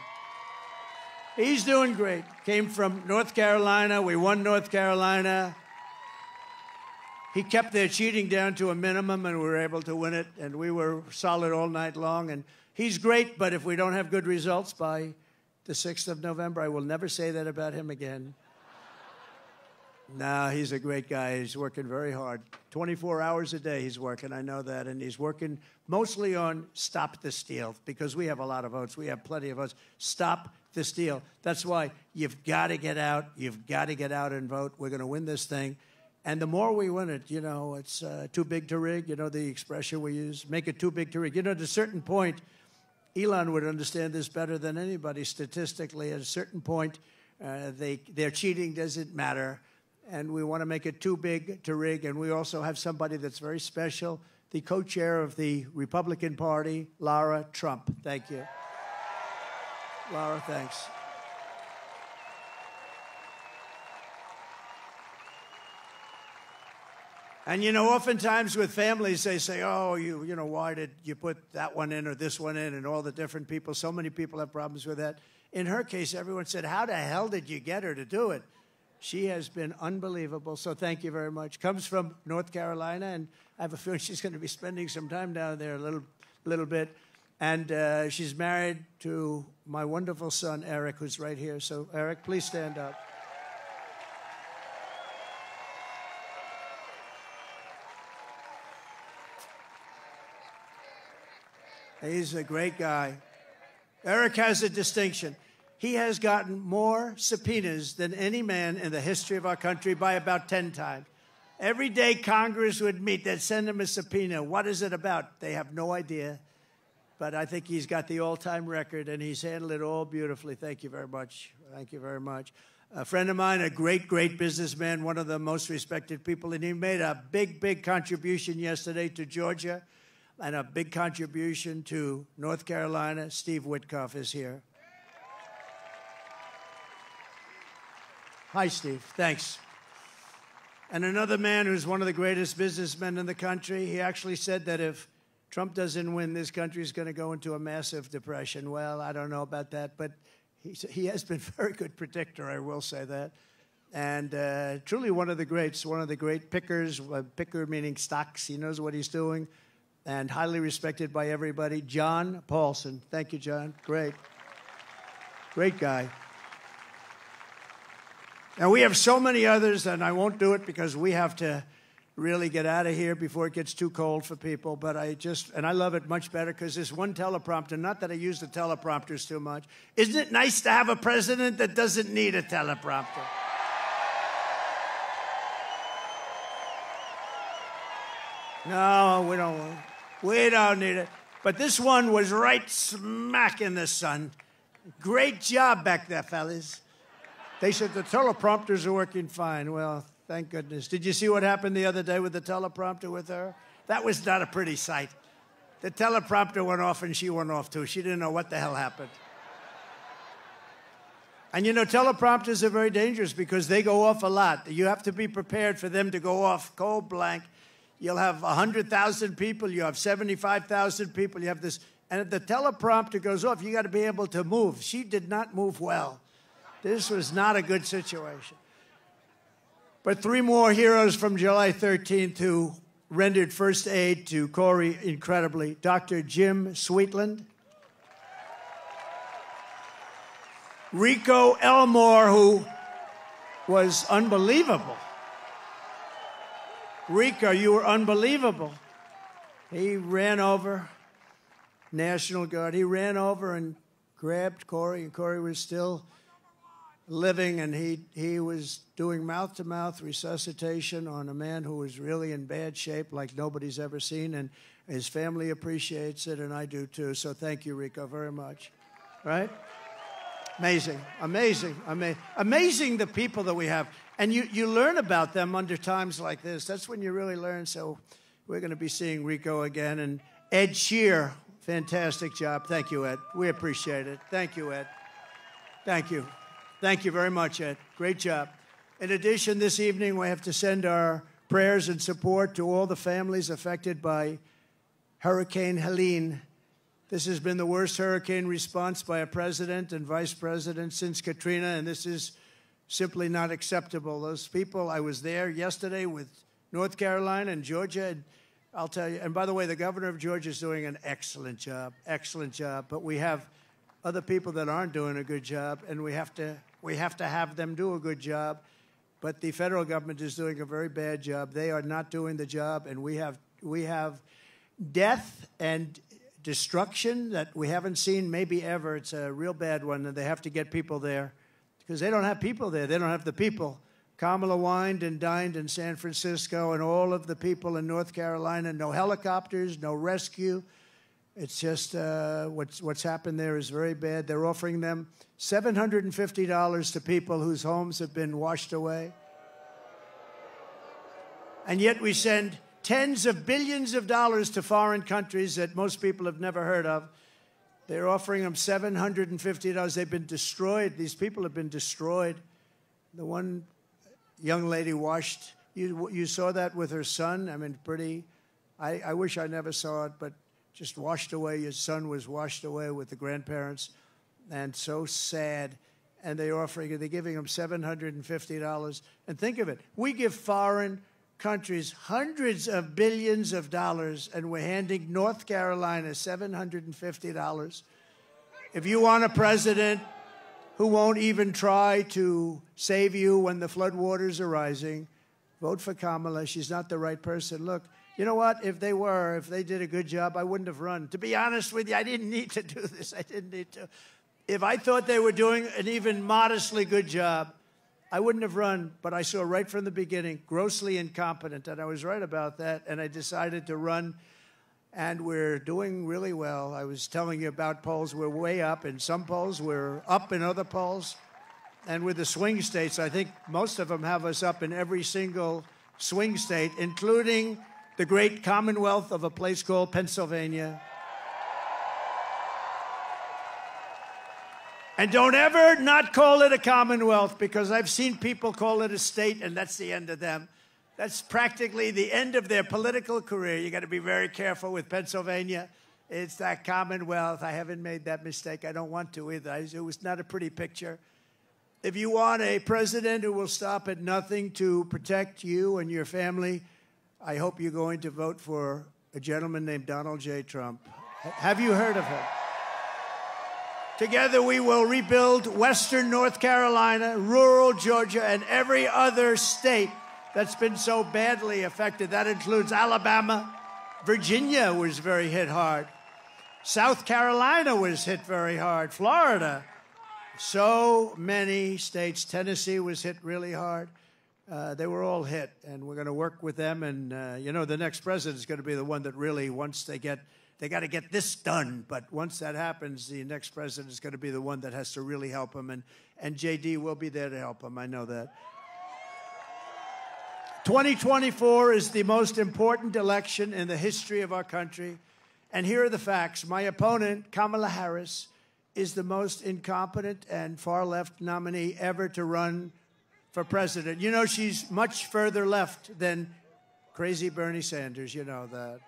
He's doing great. Came from North Carolina. We won North Carolina. He kept their cheating down to a minimum, and we were able to win it, and we were solid all night long. And he's great, but if we don't have good results by the 6th of November, I will never say that about him again. No, he's a great guy. He's working very hard. 24 hours a day he's working, I know that. And he's working mostly on Stop the Steal, because we have a lot of votes. We have plenty of votes. Stop the Steal. That's why you've got to get out. You've got to get out and vote. We're going to win this thing. And the more we win it, you know, it's too big to rig, you know, the expression we use, make it too big to rig. You know, at a certain point, Elon would understand this better than anybody statistically. At a certain point, their cheating doesn't matter, and we want to make it too big to rig. And we also have somebody that's very special, the co-chair of the Republican Party, Lara Trump. Thank you. Lara, thanks. And, you know, oftentimes with families, they say, oh, you know, why did you put that one in or this one in, and all the different people. So many people have problems with that. In her case, everyone said, how the hell did you get her to do it? She has been unbelievable, so thank you very much. Comes from North Carolina, and I have a feeling she's going to be spending some time down there a little bit. And she's married to my wonderful son, Eric, who's right here. So, Eric, please stand up. He's a great guy. Eric has a distinction. He has gotten more subpoenas than any man in the history of our country by about 10 times. Every day Congress would meet, they'd send him a subpoena. What is it about? They have no idea. But I think he's got the all-time record, and he's handled it all beautifully. Thank you very much. Thank you very much. A friend of mine, a great, great businessman, one of the most respected people, and he made a big, big contribution yesterday to Georgia, and a big contribution to North Carolina. Steve Witkoff is here. Hi, Steve. Thanks. And another man who's one of the greatest businessmen in the country, he actually said that if Trump doesn't win, this country is going to go into a massive depression. Well, I don't know about that, but he has been a very good predictor, I will say that. And truly one of the greats, one of the great pickers, picker meaning stocks. He knows what he's doing. And highly respected by everybody, John Paulson. Thank you, John. Great. Great guy. And we have so many others, and I won't do it because we have to really get out of here before it gets too cold for people. But I love it much better because there's one teleprompter. Not that I use the teleprompters too much. Isn't it nice to have a president that doesn't need a teleprompter? No, we don't. We don't need it. But this one was right smack in the sun. Great job back there, fellas. They said the teleprompters are working fine. Well, thank goodness. Did you see what happened the other day with the teleprompter with her? That was not a pretty sight. The teleprompter went off and she went off too. She didn't know what the hell happened. And you know, teleprompters are very dangerous because they go off a lot. You have to be prepared for them to go off cold blank. You'll have 100,000 people, you have 75,000 people, you have this, and if the teleprompter goes off, you got to be able to move. She did not move well. This was not a good situation. But 3 more heroes from July 13th who rendered first aid to Corey incredibly. Dr. Jim Sweetland. Rico Elmore, who was unbelievable. Rico, you were unbelievable. He ran over, National Guard. He ran over and grabbed Corey, and Corey was still living, and he was doing mouth-to-mouth resuscitation on a man who was really in bad shape like nobody's ever seen, and his family appreciates it, and I do too. So thank you, Rico, very much. Right? Amazing, amazing, amazing the people that we have. And you learn about them under times like this. That's when you really learn. So we're going to be seeing Rico again. And Ed Shear, fantastic job. Thank you, Ed. We appreciate it. Thank you, Ed. Thank you. Thank you very much, Ed. Great job. In addition, this evening, we have to send our prayers and support to all the families affected by Hurricane Helene. This has been the worst hurricane response by a president and vice president since Katrina, and this is simply not acceptable. Those people, I was there yesterday with North Carolina and Georgia, and I'll tell you, and by the way, the governor of Georgia is doing an excellent job, but we have other people that aren't doing a good job, and we have to have them do a good job. But the federal government is doing a very bad job. They are not doing the job, and we have death and destruction that we haven't seen maybe ever. It's a real bad one, and they have to get people there because they don't have people there. They don't have the people. Kamala wined and dined in San Francisco, and all of the people in North Carolina, no helicopters, no rescue. It's just what's happened there is very bad. They're offering them $750 to people whose homes have been washed away. And yet we send tens of billions of dollars to foreign countries that most people have never heard of. They're offering them $750. They've been destroyed. These people have been destroyed. The one young lady washed, you saw that with her son. I mean, pretty, I wish I never saw it, but just washed away. Your son was washed away with the grandparents, and so sad. And they're giving them $750. And think of it, we give foreign countries hundreds of billions of dollars, and we're handing North Carolina $750. If you want a president who won't even try to save you when the floodwaters are rising, vote for Kamala. She's not the right person. Look, you know what? If they did a good job, I wouldn't have run. To be honest with you, I didn't need to do this. I didn't need to. If I thought they were doing an even modestly good job, I wouldn't have run. But I saw right from the beginning, grossly incompetent, and I was right about that, and I decided to run, and we're doing really well. I was telling you about polls. We're way up in some polls. We're up in other polls. And with the swing states, I think most of them have us up in every single swing state, including the great commonwealth of a place called Pennsylvania. And don't ever not call it a commonwealth, because I've seen people call it a state, and that's the end of them. That's practically the end of their political career. You got to be very careful with Pennsylvania. It's that commonwealth. I haven't made that mistake. I don't want to either. It was not a pretty picture. If you want a president who will stop at nothing to protect you and your family, I hope you're going to vote for a gentleman named Donald J. Trump. Have you heard of him? Together we will rebuild Western North Carolina, rural Georgia, and every other state that's been so badly affected. That includes Alabama. Virginia was very hit hard. South Carolina was hit very hard. Florida. So many states. Tennessee was hit really hard. They were all hit, and we're going to work with them. And, you know, the next president is going to be the one that really, once they got to get this done. But once that happens, the next president is going to be the one that has to really help them. And JD will be there to help them. I know that. 2024 is the most important election in the history of our country. And here are the facts. My opponent, Kamala Harris, is the most incompetent and far-left nominee ever to run for president. You know, she's much further left than crazy Bernie Sanders. You know that.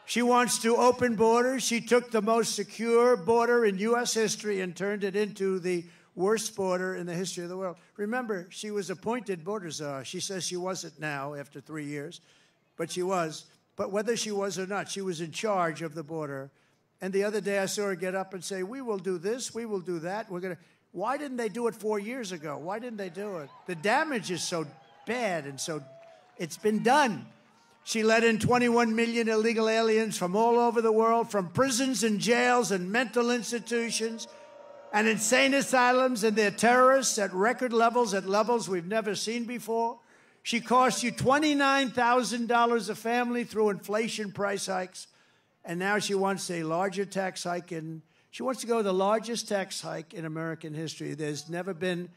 She wants to open borders. She took the most secure border in U.S. history and turned it into the worst border in the history of the world. Remember, she was appointed border czar. She says she wasn't now after 3 years, but she was. But whether she was or not, she was in charge of the border. And the other day I saw her get up and say, we will do this, we will do that. Why didn't they do it 4 years ago? Why didn't they do it? The damage is so bad, and so it's been done. She let in 21 million illegal aliens from all over the world, from prisons and jails and mental institutions and insane asylums, and they're terrorists at record levels, at levels we've never seen before. She cost you $29,000 a family through inflation price hikes, and now she wants a larger tax hike. She wants to go the largest tax hike in American history. There's never been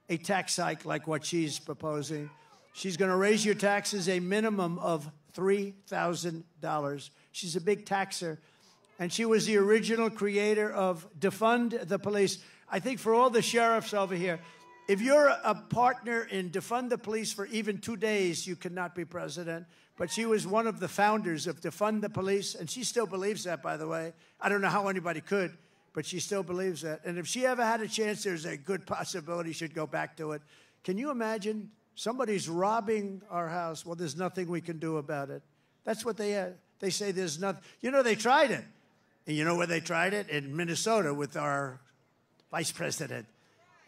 a tax hike like what she's proposing. She's going to raise your taxes a minimum of $3,000. She's a big taxer. And she was the original creator of Defund the Police. I think for all the sheriffs over here, if you're a partner in Defund the Police for even 2 days, you cannot be president. But she was one of the founders of Defund the Police, and she still believes that, by the way. I don't know how anybody could, but she still believes that. And if she ever had a chance, there's a good possibility she'd go back to it. Can you imagine? Somebody's robbing our house. Well, there's nothing we can do about it. That's what they say there's nothing. You know, they tried it. And you know where they tried it? In Minnesota with our vice president.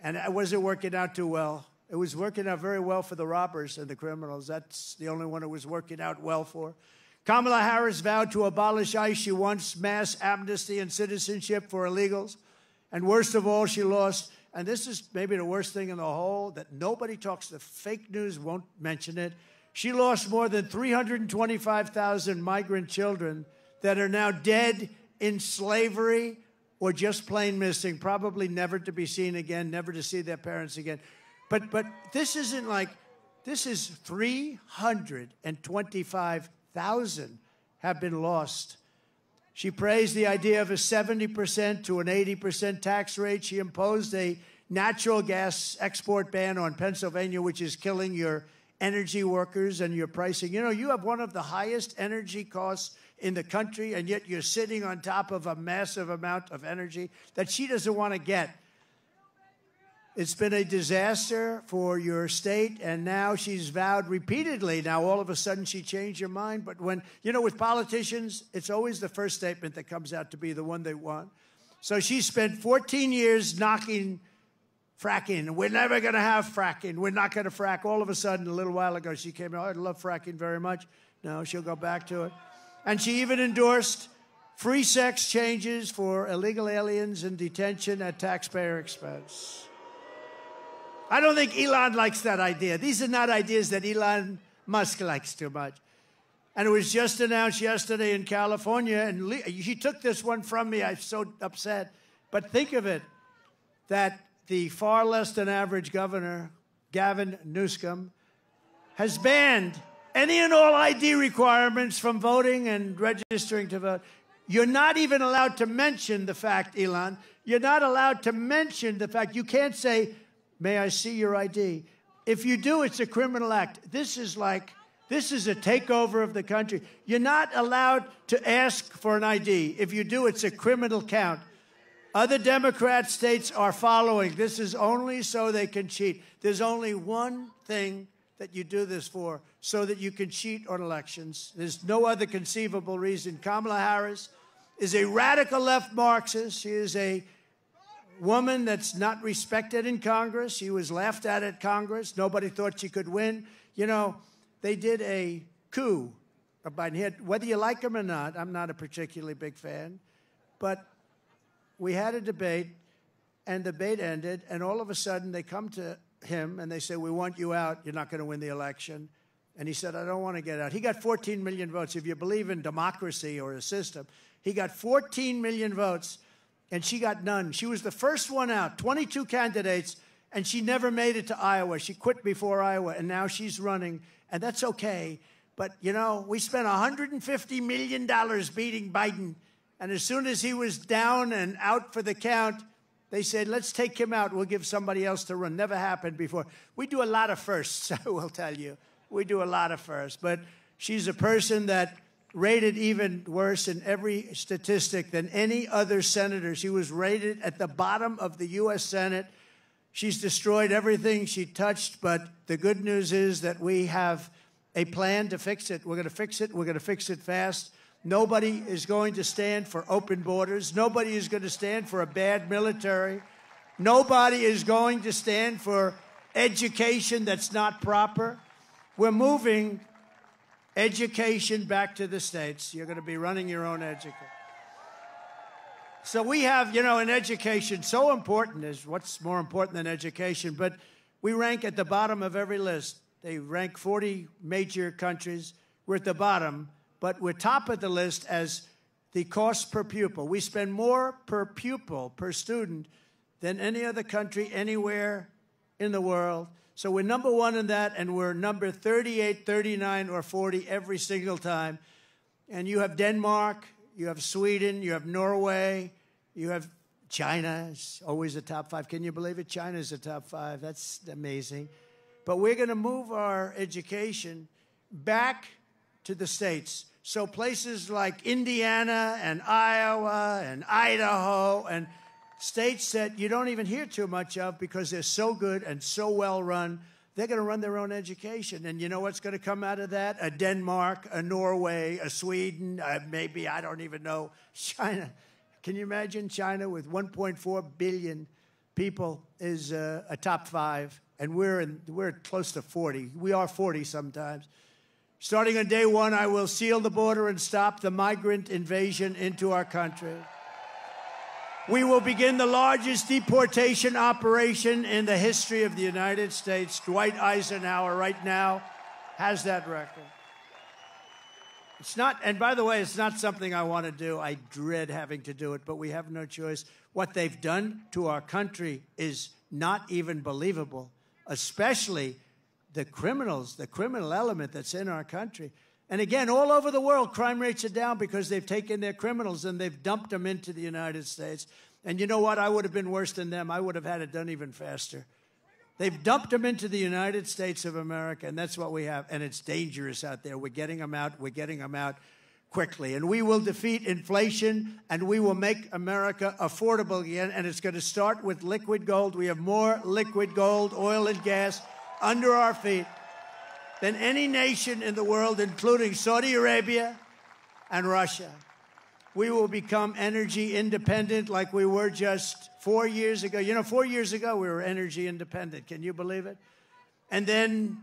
And it wasn't working out too well. It was working out very well for the robbers and the criminals. That's the only one it was working out well for. Kamala Harris vowed to abolish ICE. She wants mass amnesty and citizenship for illegals. And worst of all, she lost, and this is maybe the worst thing in the whole, that nobody talks, the fake news won't mention it. She lost more than 325,000 migrant children that are now dead in slavery or just plain missing, probably never to be seen again, never to see their parents again. But this isn't like, this is 325,000 have been lost. She praised the idea of a 70% to an 80% tax rate. She imposed a natural gas export ban on Pennsylvania, which is killing your energy workers and your pricing. You know, you have one of the highest energy costs in the country, and yet you're sitting on top of a massive amount of energy that she doesn't want to get. It's been a disaster for your state, and now she's vowed repeatedly. Now, all of a sudden, she changed her mind. But when, you know, with politicians, it's always the first statement that comes out to be the one they want. So she spent 14 years knocking fracking. We're never going to have fracking. We're not going to frack. All of a sudden, a little while ago, she came out, I love fracking very much. No, she'll go back to it. And she even endorsed free sex changes for illegal aliens in detention at taxpayer expense. I don't think Elon likes that idea. These are not ideas that Elon Musk likes too much. And it was just announced yesterday in California, and he took this one from me. I'm so upset. But think of it, that the far less than average governor, Gavin Newsom, has banned any and all ID requirements from voting and registering to vote. You're not even allowed to mention the fact, Elon, you're not allowed to mention the fact. You can't say, may I see your ID? If you do, it's a criminal act. This is a takeover of the country. You're not allowed to ask for an ID. If you do, it's a criminal count. Other Democrat states are following. This is only so they can cheat. There's only one thing that you do this for, so that you can cheat on elections. There's no other conceivable reason. Kamala Harris is a radical left Marxist. She is a woman that's not respected in Congress. She was laughed at Congress. Nobody thought she could win. You know, they did a coup of Biden. Whether you like him or not, I'm not a particularly big fan, but we had a debate, and the debate ended, and all of a sudden they come to him and they say, we want you out. You're not going to win the election. And he said, I don't want to get out. He got 14 million votes. If you believe in democracy or a system, he got 14 million votes, and she got none. She was the first one out, 22 candidates, and she never made it to Iowa. She quit before Iowa, and now she's running, and that's okay. But, you know, we spent $150 million beating Biden, and as soon as he was down and out for the count, they said, let's take him out. We'll give somebody else to run. Never happened before. We do a lot of firsts, I will tell you. We do a lot of firsts. But she's a person that rated even worse in every statistic than any other senator. She was rated at the bottom of the U.S. Senate. She's destroyed everything she touched. But the good news is that we have a plan to fix it. We're going to fix it. We're going to fix it fast. Nobody is going to stand for open borders. Nobody is going to stand for a bad military. Nobody is going to stand for education that's not proper. We're moving education back to the states. You're going to be running your own education. So we have, you know, in education, so important is what's more important than education, but we rank at the bottom of every list. They rank 40 major countries. We're at the bottom. But we're top of the list as the cost per pupil. We spend more per pupil, per student, than any other country anywhere in the world. So we're number one in that, and we're number 38, 39, or 40 every single time. And you have Denmark, you have Sweden, you have Norway, you have China. It's always a top 5. Can you believe it? China's a top 5. That's amazing. But we're going to move our education back to the states. So places like Indiana and Iowa and Idaho and states that you don't even hear too much of because they're so good and so well run, they're going to run their own education. And you know what's going to come out of that? A Denmark, a Norway, a Sweden, maybe, I don't even know, China. Can you imagine China with 1.4 billion people is a top 5, and we're close to 40. We are 40 sometimes. Starting on day 1, I will seal the border and stop the migrant invasion into our country. We will begin the largest deportation operation in the history of the United States. Dwight Eisenhower right now has that record. It's not, and by the way, it's not something I want to do. I dread having to do it, but we have no choice. What they've done to our country is not even believable, especially the criminals, the criminal element that's in our country. And again, all over the world, crime rates are down because they've taken their criminals and they've dumped them into the United States. And you know what? I would have been worse than them. I would have had it done even faster. They've dumped them into the United States of America, and that's what we have. And it's dangerous out there. We're getting them out. We're getting them out quickly. And we will defeat inflation, and we will make America affordable again. And it's going to start with liquid gold. We have more liquid gold, oil, and gas under our feet than any nation in the world, including Saudi Arabia and Russia. We will become energy independent like we were just 4 years ago. You know, 4 years ago, we were energy independent. Can you believe it? And then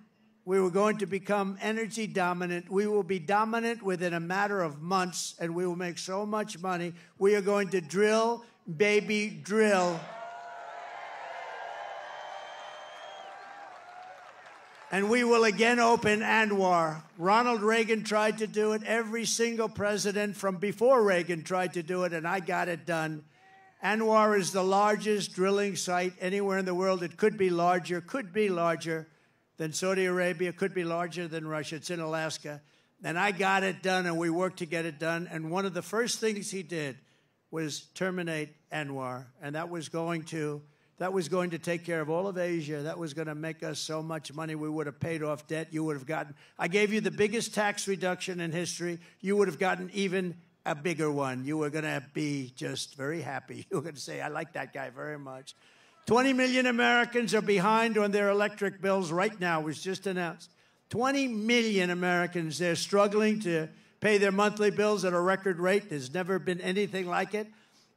we were going to become energy dominant. We will be dominant within a matter of months, and we will make so much money. We are going to drill, baby, drill. And we will again open ANWR. Ronald Reagan tried to do it. Every single president from before Reagan tried to do it, and I got it done. ANWR is the largest drilling site anywhere in the world. It could be larger than Saudi Arabia, could be larger than Russia. It's in Alaska. And I got it done, and we worked to get it done. And one of the first things he did was terminate ANWR, and that was going to take care of all of Asia. That was going to make us so much money. We would have paid off debt. You would have gotten, I gave you the biggest tax reduction in history. You would have gotten even a bigger one. You were going to be just very happy. You were going to say, I like that guy very much. 20 million Americans are behind on their electric bills right now. It was just announced. 20 million Americans, they're struggling to pay their monthly bills at a record rate. There's never been anything like it.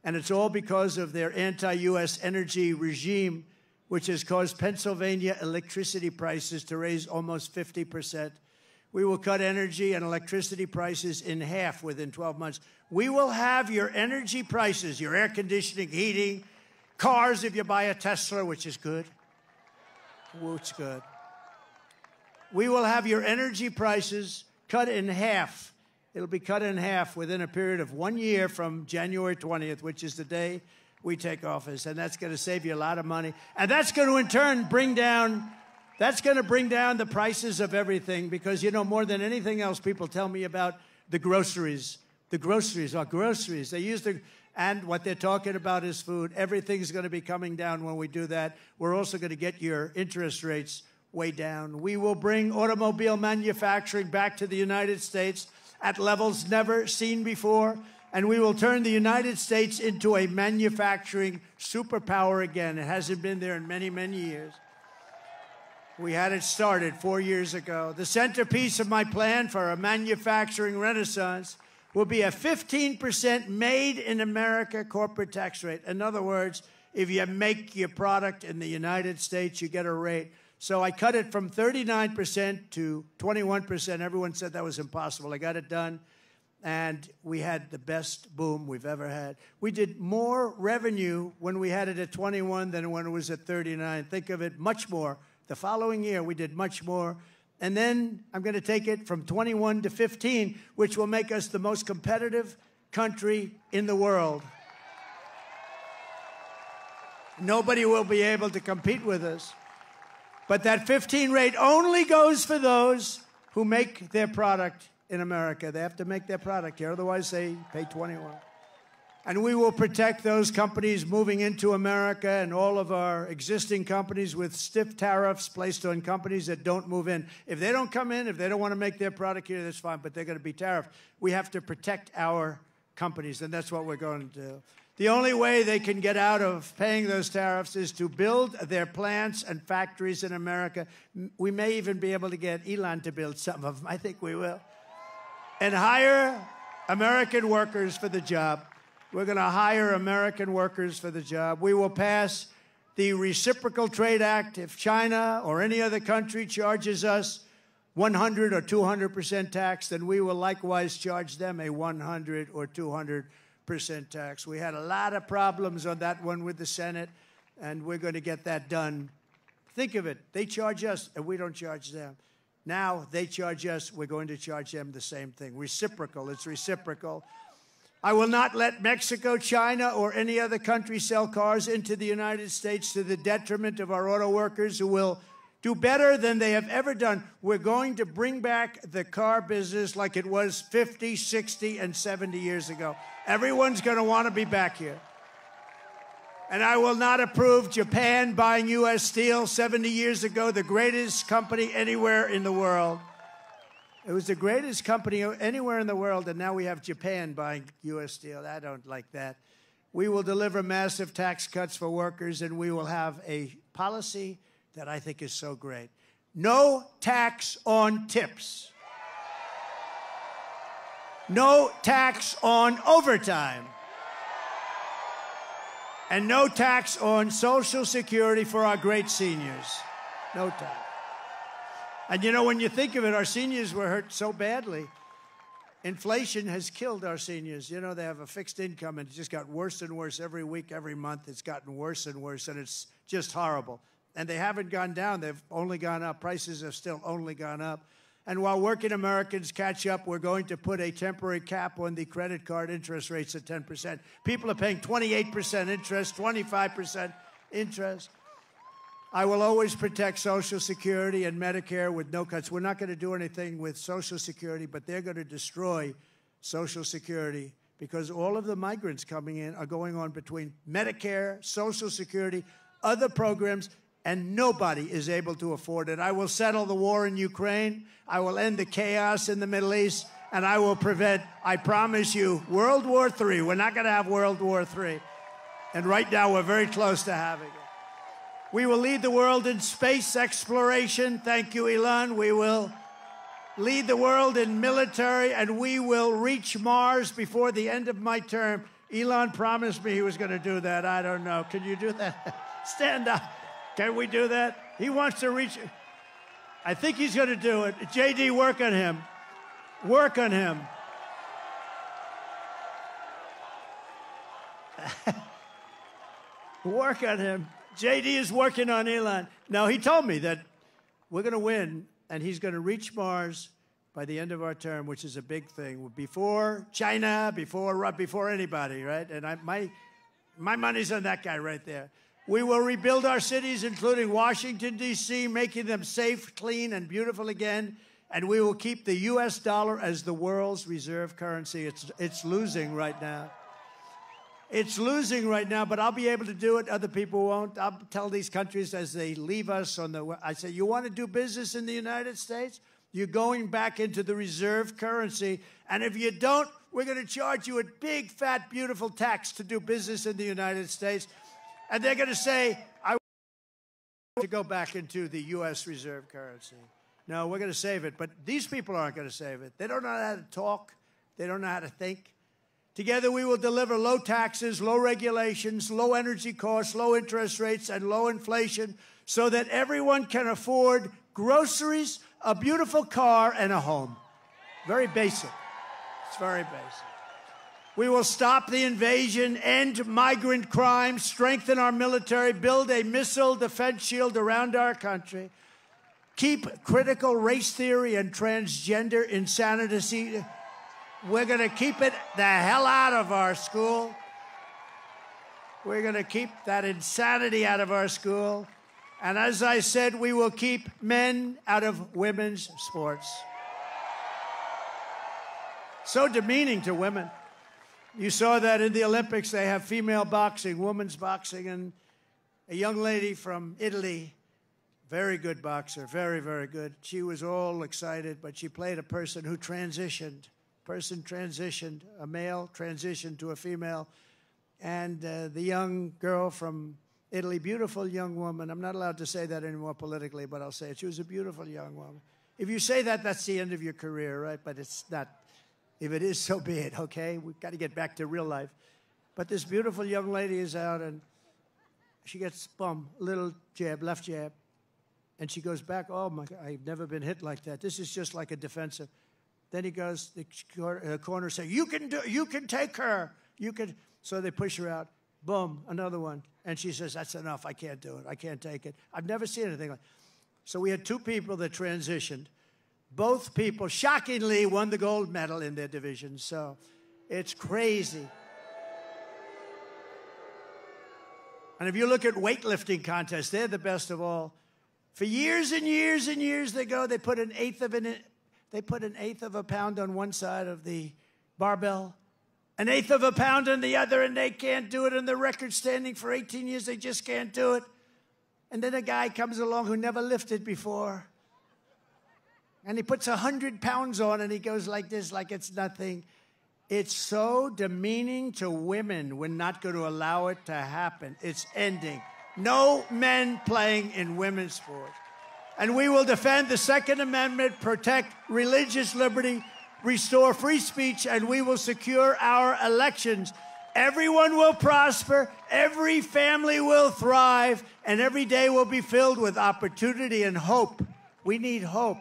And it's all because of their anti-U.S. energy regime, which has caused Pennsylvania electricity prices to raise almost 50%. We will cut energy and electricity prices in half within 12 months. We will have your energy prices, your air conditioning, heating, cars if you buy a Tesla, which is good. It's good. We will have your energy prices cut in half. It'll be cut in half within a period of 1 year from January 20th, which is the day we take office. And that's going to save you a lot of money. And that's going to, in turn, bring down the prices of everything because, you know, more than anything else, people tell me about the groceries. The groceries are groceries. They use and what they're talking about is food. Everything's going to be coming down when we do that. We're also going to get your interest rates way down. We will bring automobile manufacturing back to the United States at levels never seen before, and we will turn the United States into a manufacturing superpower again. It hasn't been there in many, many years. We had it started 4 years ago. The centerpiece of my plan for a manufacturing renaissance will be a 15% made in America corporate tax rate. In other words, if you make your product in the United States, you get a rate. So I cut it from 39% to 21%. Everyone said that was impossible. I got it done, and we had the best boom we've ever had. We did more revenue when we had it at 21 than when it was at 39. Think of it, much more. The following year, we did much more. And then I'm going to take it from 21 to 15, which will make us the most competitive country in the world. Nobody will be able to compete with us. But that 15 rate only goes for those who make their product in America. They have to make their product here, otherwise they pay 21. And we will protect those companies moving into America and all of our existing companies with stiff tariffs placed on companies that don't move in. If they don't come in, if they don't want to make their product here, that's fine, but they're going to be tariffed. We have to protect our companies, and that's what we're going to do. The only way they can get out of paying those tariffs is to build their plants and factories in America. We may even be able to get Elon to build some of them. I think we will. And hire American workers for the job. We're going to hire American workers for the job. We will pass the Reciprocal Trade Act. If China or any other country charges us 100 or 200% tax, then we will likewise charge them a 100 or 200% tax. We had a lot of problems on that one with the Senate, and we're going to get that done. Think of it. They charge us, and we don't charge them. Now they charge us, we're going to charge them the same thing. Reciprocal. It's reciprocal. I will not let Mexico, China, or any other country sell cars into the United States to the detriment of our auto workers who will do better than they have ever done. We're going to bring back the car business like it was 50, 60, and 70 years ago. Everyone's going to want to be back here. And I will not approve Japan buying U.S. Steel 70 years ago, the greatest company anywhere in the world. It was the greatest company anywhere in the world, and now we have Japan buying U.S. Steel. I don't like that. We will deliver massive tax cuts for workers, and we will have a policy that I think is so great. No tax on tips. No tax on overtime. And no tax on Social Security for our great seniors. No tax. And you know, when you think of it, our seniors were hurt so badly. Inflation has killed our seniors. You know, they have a fixed income, and it just got worse and worse every week, every month. It's gotten worse and worse, and it's just horrible. And they haven't gone down. They've only gone up. Prices have still only gone up. And while working Americans catch up, we're going to put a temporary cap on the credit card interest rates at 10%. People are paying 28% interest, 25% interest. I will always protect Social Security and Medicare with no cuts. We're not going to do anything with Social Security, but they're going to destroy Social Security because all of the migrants coming in are going on between Medicare, Social Security, other programs, and nobody is able to afford it. I will settle the war in Ukraine. I will end the chaos in the Middle East, and I will prevent, I promise you, World War III. We're not going to have World War III. And right now, we're very close to having it. We will lead the world in space exploration. Thank you, Elon. We will lead the world in military, and we will reach Mars before the end of my term. Elon promised me he was going to do that. I don't know. Can you do that? Stand up. Can we do that? He wants to reach. I think he's going to do it. JD, work on him. Work on him. Work on him. JD is working on Elon. Now, he told me that we're going to win, and he's going to reach Mars by the end of our term, which is a big thing. Before China, before anybody, right? And my money's on that guy right there. We will rebuild our cities, including Washington, D.C., making them safe, clean, and beautiful again. And we will keep the U.S. dollar as the world's reserve currency. It's losing right now. It's losing right now, but I'll be able to do it. Other people won't. I'll tell these countries as they leave us I say, you want to do business in the United States? You're going back into the reserve currency. And if you don't, we're going to charge you a big, fat, beautiful tax to do business in the United States. And they're going to say, I want to go back into the U.S. reserve currency. No, we're going to save it. But these people aren't going to save it. They don't know how to talk. They don't know how to think. Together, we will deliver low taxes, low regulations, low energy costs, low interest rates, and low inflation so that everyone can afford groceries, a beautiful car, and a home. Very basic. It's very basic. We will stop the invasion, end migrant crime, strengthen our military, build a missile defense shield around our country, keep critical race theory and transgender insanity. We're going to keep it the hell out of our school. We're going to keep that insanity out of our school. And as I said, we will keep men out of women's sports. So demeaning to women. You saw that in the Olympics. They have female boxing, women's boxing, and a young lady from Italy, very good boxer, very, very good. She was all excited, but she played a person who transitioned. A male transitioned to a female. And the young girl from Italy, beautiful young woman. I'm not allowed to say that anymore politically, but I'll say it. She was a beautiful young woman. If you say that, that's the end of your career, right? But it's not. If it is, so be it, okay? We've got to get back to real life. But this beautiful young lady is out, and she gets, boom, a little jab, left jab. And she goes back, oh, my God, I've never been hit like that. This is just like a defensive. Then he goes, the corner say, you can take her. You can. So they push her out. Boom, another one. And she says, that's enough. I can't do it. I can't take it. I've never seen anything like that. So we had two people that transitioned. Both people, shockingly, won the gold medal in their division. So it's crazy. And if you look at weightlifting contests, they're the best of all. For years and years and years they put an eighth of a pound on one side of the barbell, an eighth of a pound on the other, and they can't do it. And the record standing for 18 years, they just can't do it. And then a guy comes along who never lifted before, and he puts 100 pounds on, and he goes like this, like it's nothing. It's so demeaning to women. We're not going to allow it to happen. It's ending. No men playing in women's sports. And we will defend the Second Amendment, protect religious liberty, restore free speech, and we will secure our elections. Everyone will prosper, every family will thrive, and every day will be filled with opportunity and hope. We need hope.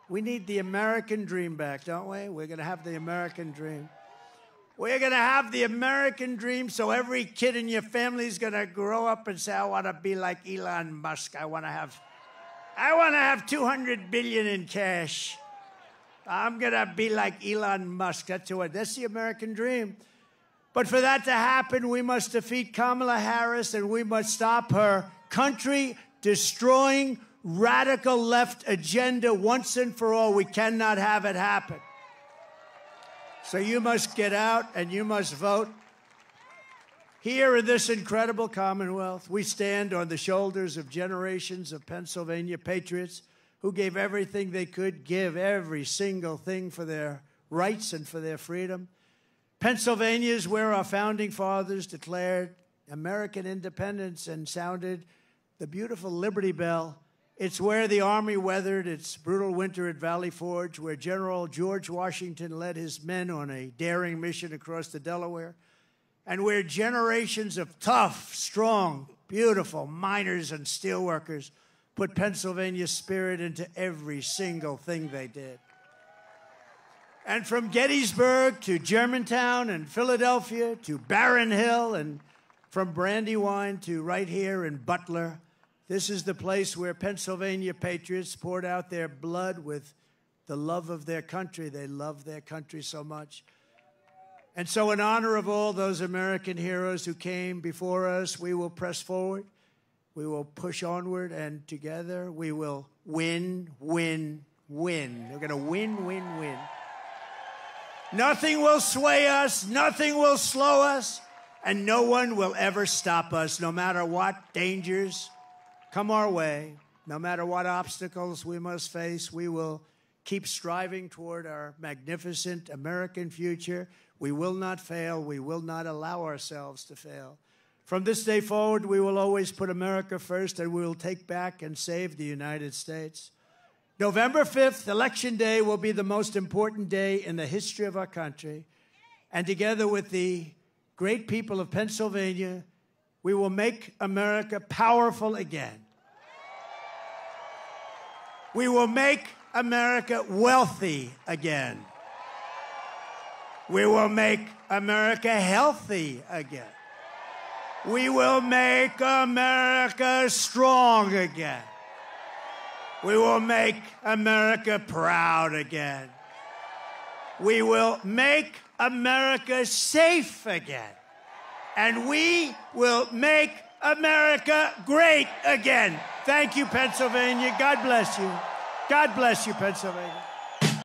We need the American dream back, don't we? We're going to have the American dream. We're going to have the American dream, so every kid in your family is going to grow up and say, I want to be like Elon Musk. I want to have 200 billion in cash. I'm going to be like Elon Musk. That's the American dream. But for that to happen, we must defeat Kamala Harris, and we must stop her country-destroying, radical left agenda once and for all. We cannot have it happen. So you must get out and you must vote. Here in this incredible Commonwealth, we stand on the shoulders of generations of Pennsylvania patriots who gave everything they could give, every single thing for their rights and for their freedom. Pennsylvania is where our founding fathers declared American independence and sounded the beautiful Liberty Bell. It's where the Army weathered its brutal winter at Valley Forge, where General George Washington led his men on a daring mission across the Delaware, and where generations of tough, strong, beautiful miners and steelworkers put Pennsylvania's spirit into every single thing they did. And from Gettysburg to Germantown and Philadelphia to Barron Hill, and from Brandywine to right here in Butler, this is the place where Pennsylvania patriots poured out their blood with the love of their country. They love their country so much. And so in honor of all those American heroes who came before us, we will press forward. We will push onward, and together we will win, win, win. We're going to win, win, win. Nothing will sway us. Nothing will slow us. And no one will ever stop us, no matter what dangers come our way, no matter what obstacles we must face. We will keep striving toward our magnificent American future. We will not fail. We will not allow ourselves to fail. From this day forward, we will always put America first, and we will take back and save the United States. November 5th, Election Day, will be the most important day in the history of our country. And together with the great people of Pennsylvania, we will make America powerful again. We will make America wealthy again. We will make America healthy again. We will make America strong again. We will make America proud again. We will make America safe again. And we will make America great again. Thank you, Pennsylvania. God bless you. God bless you, Pennsylvania.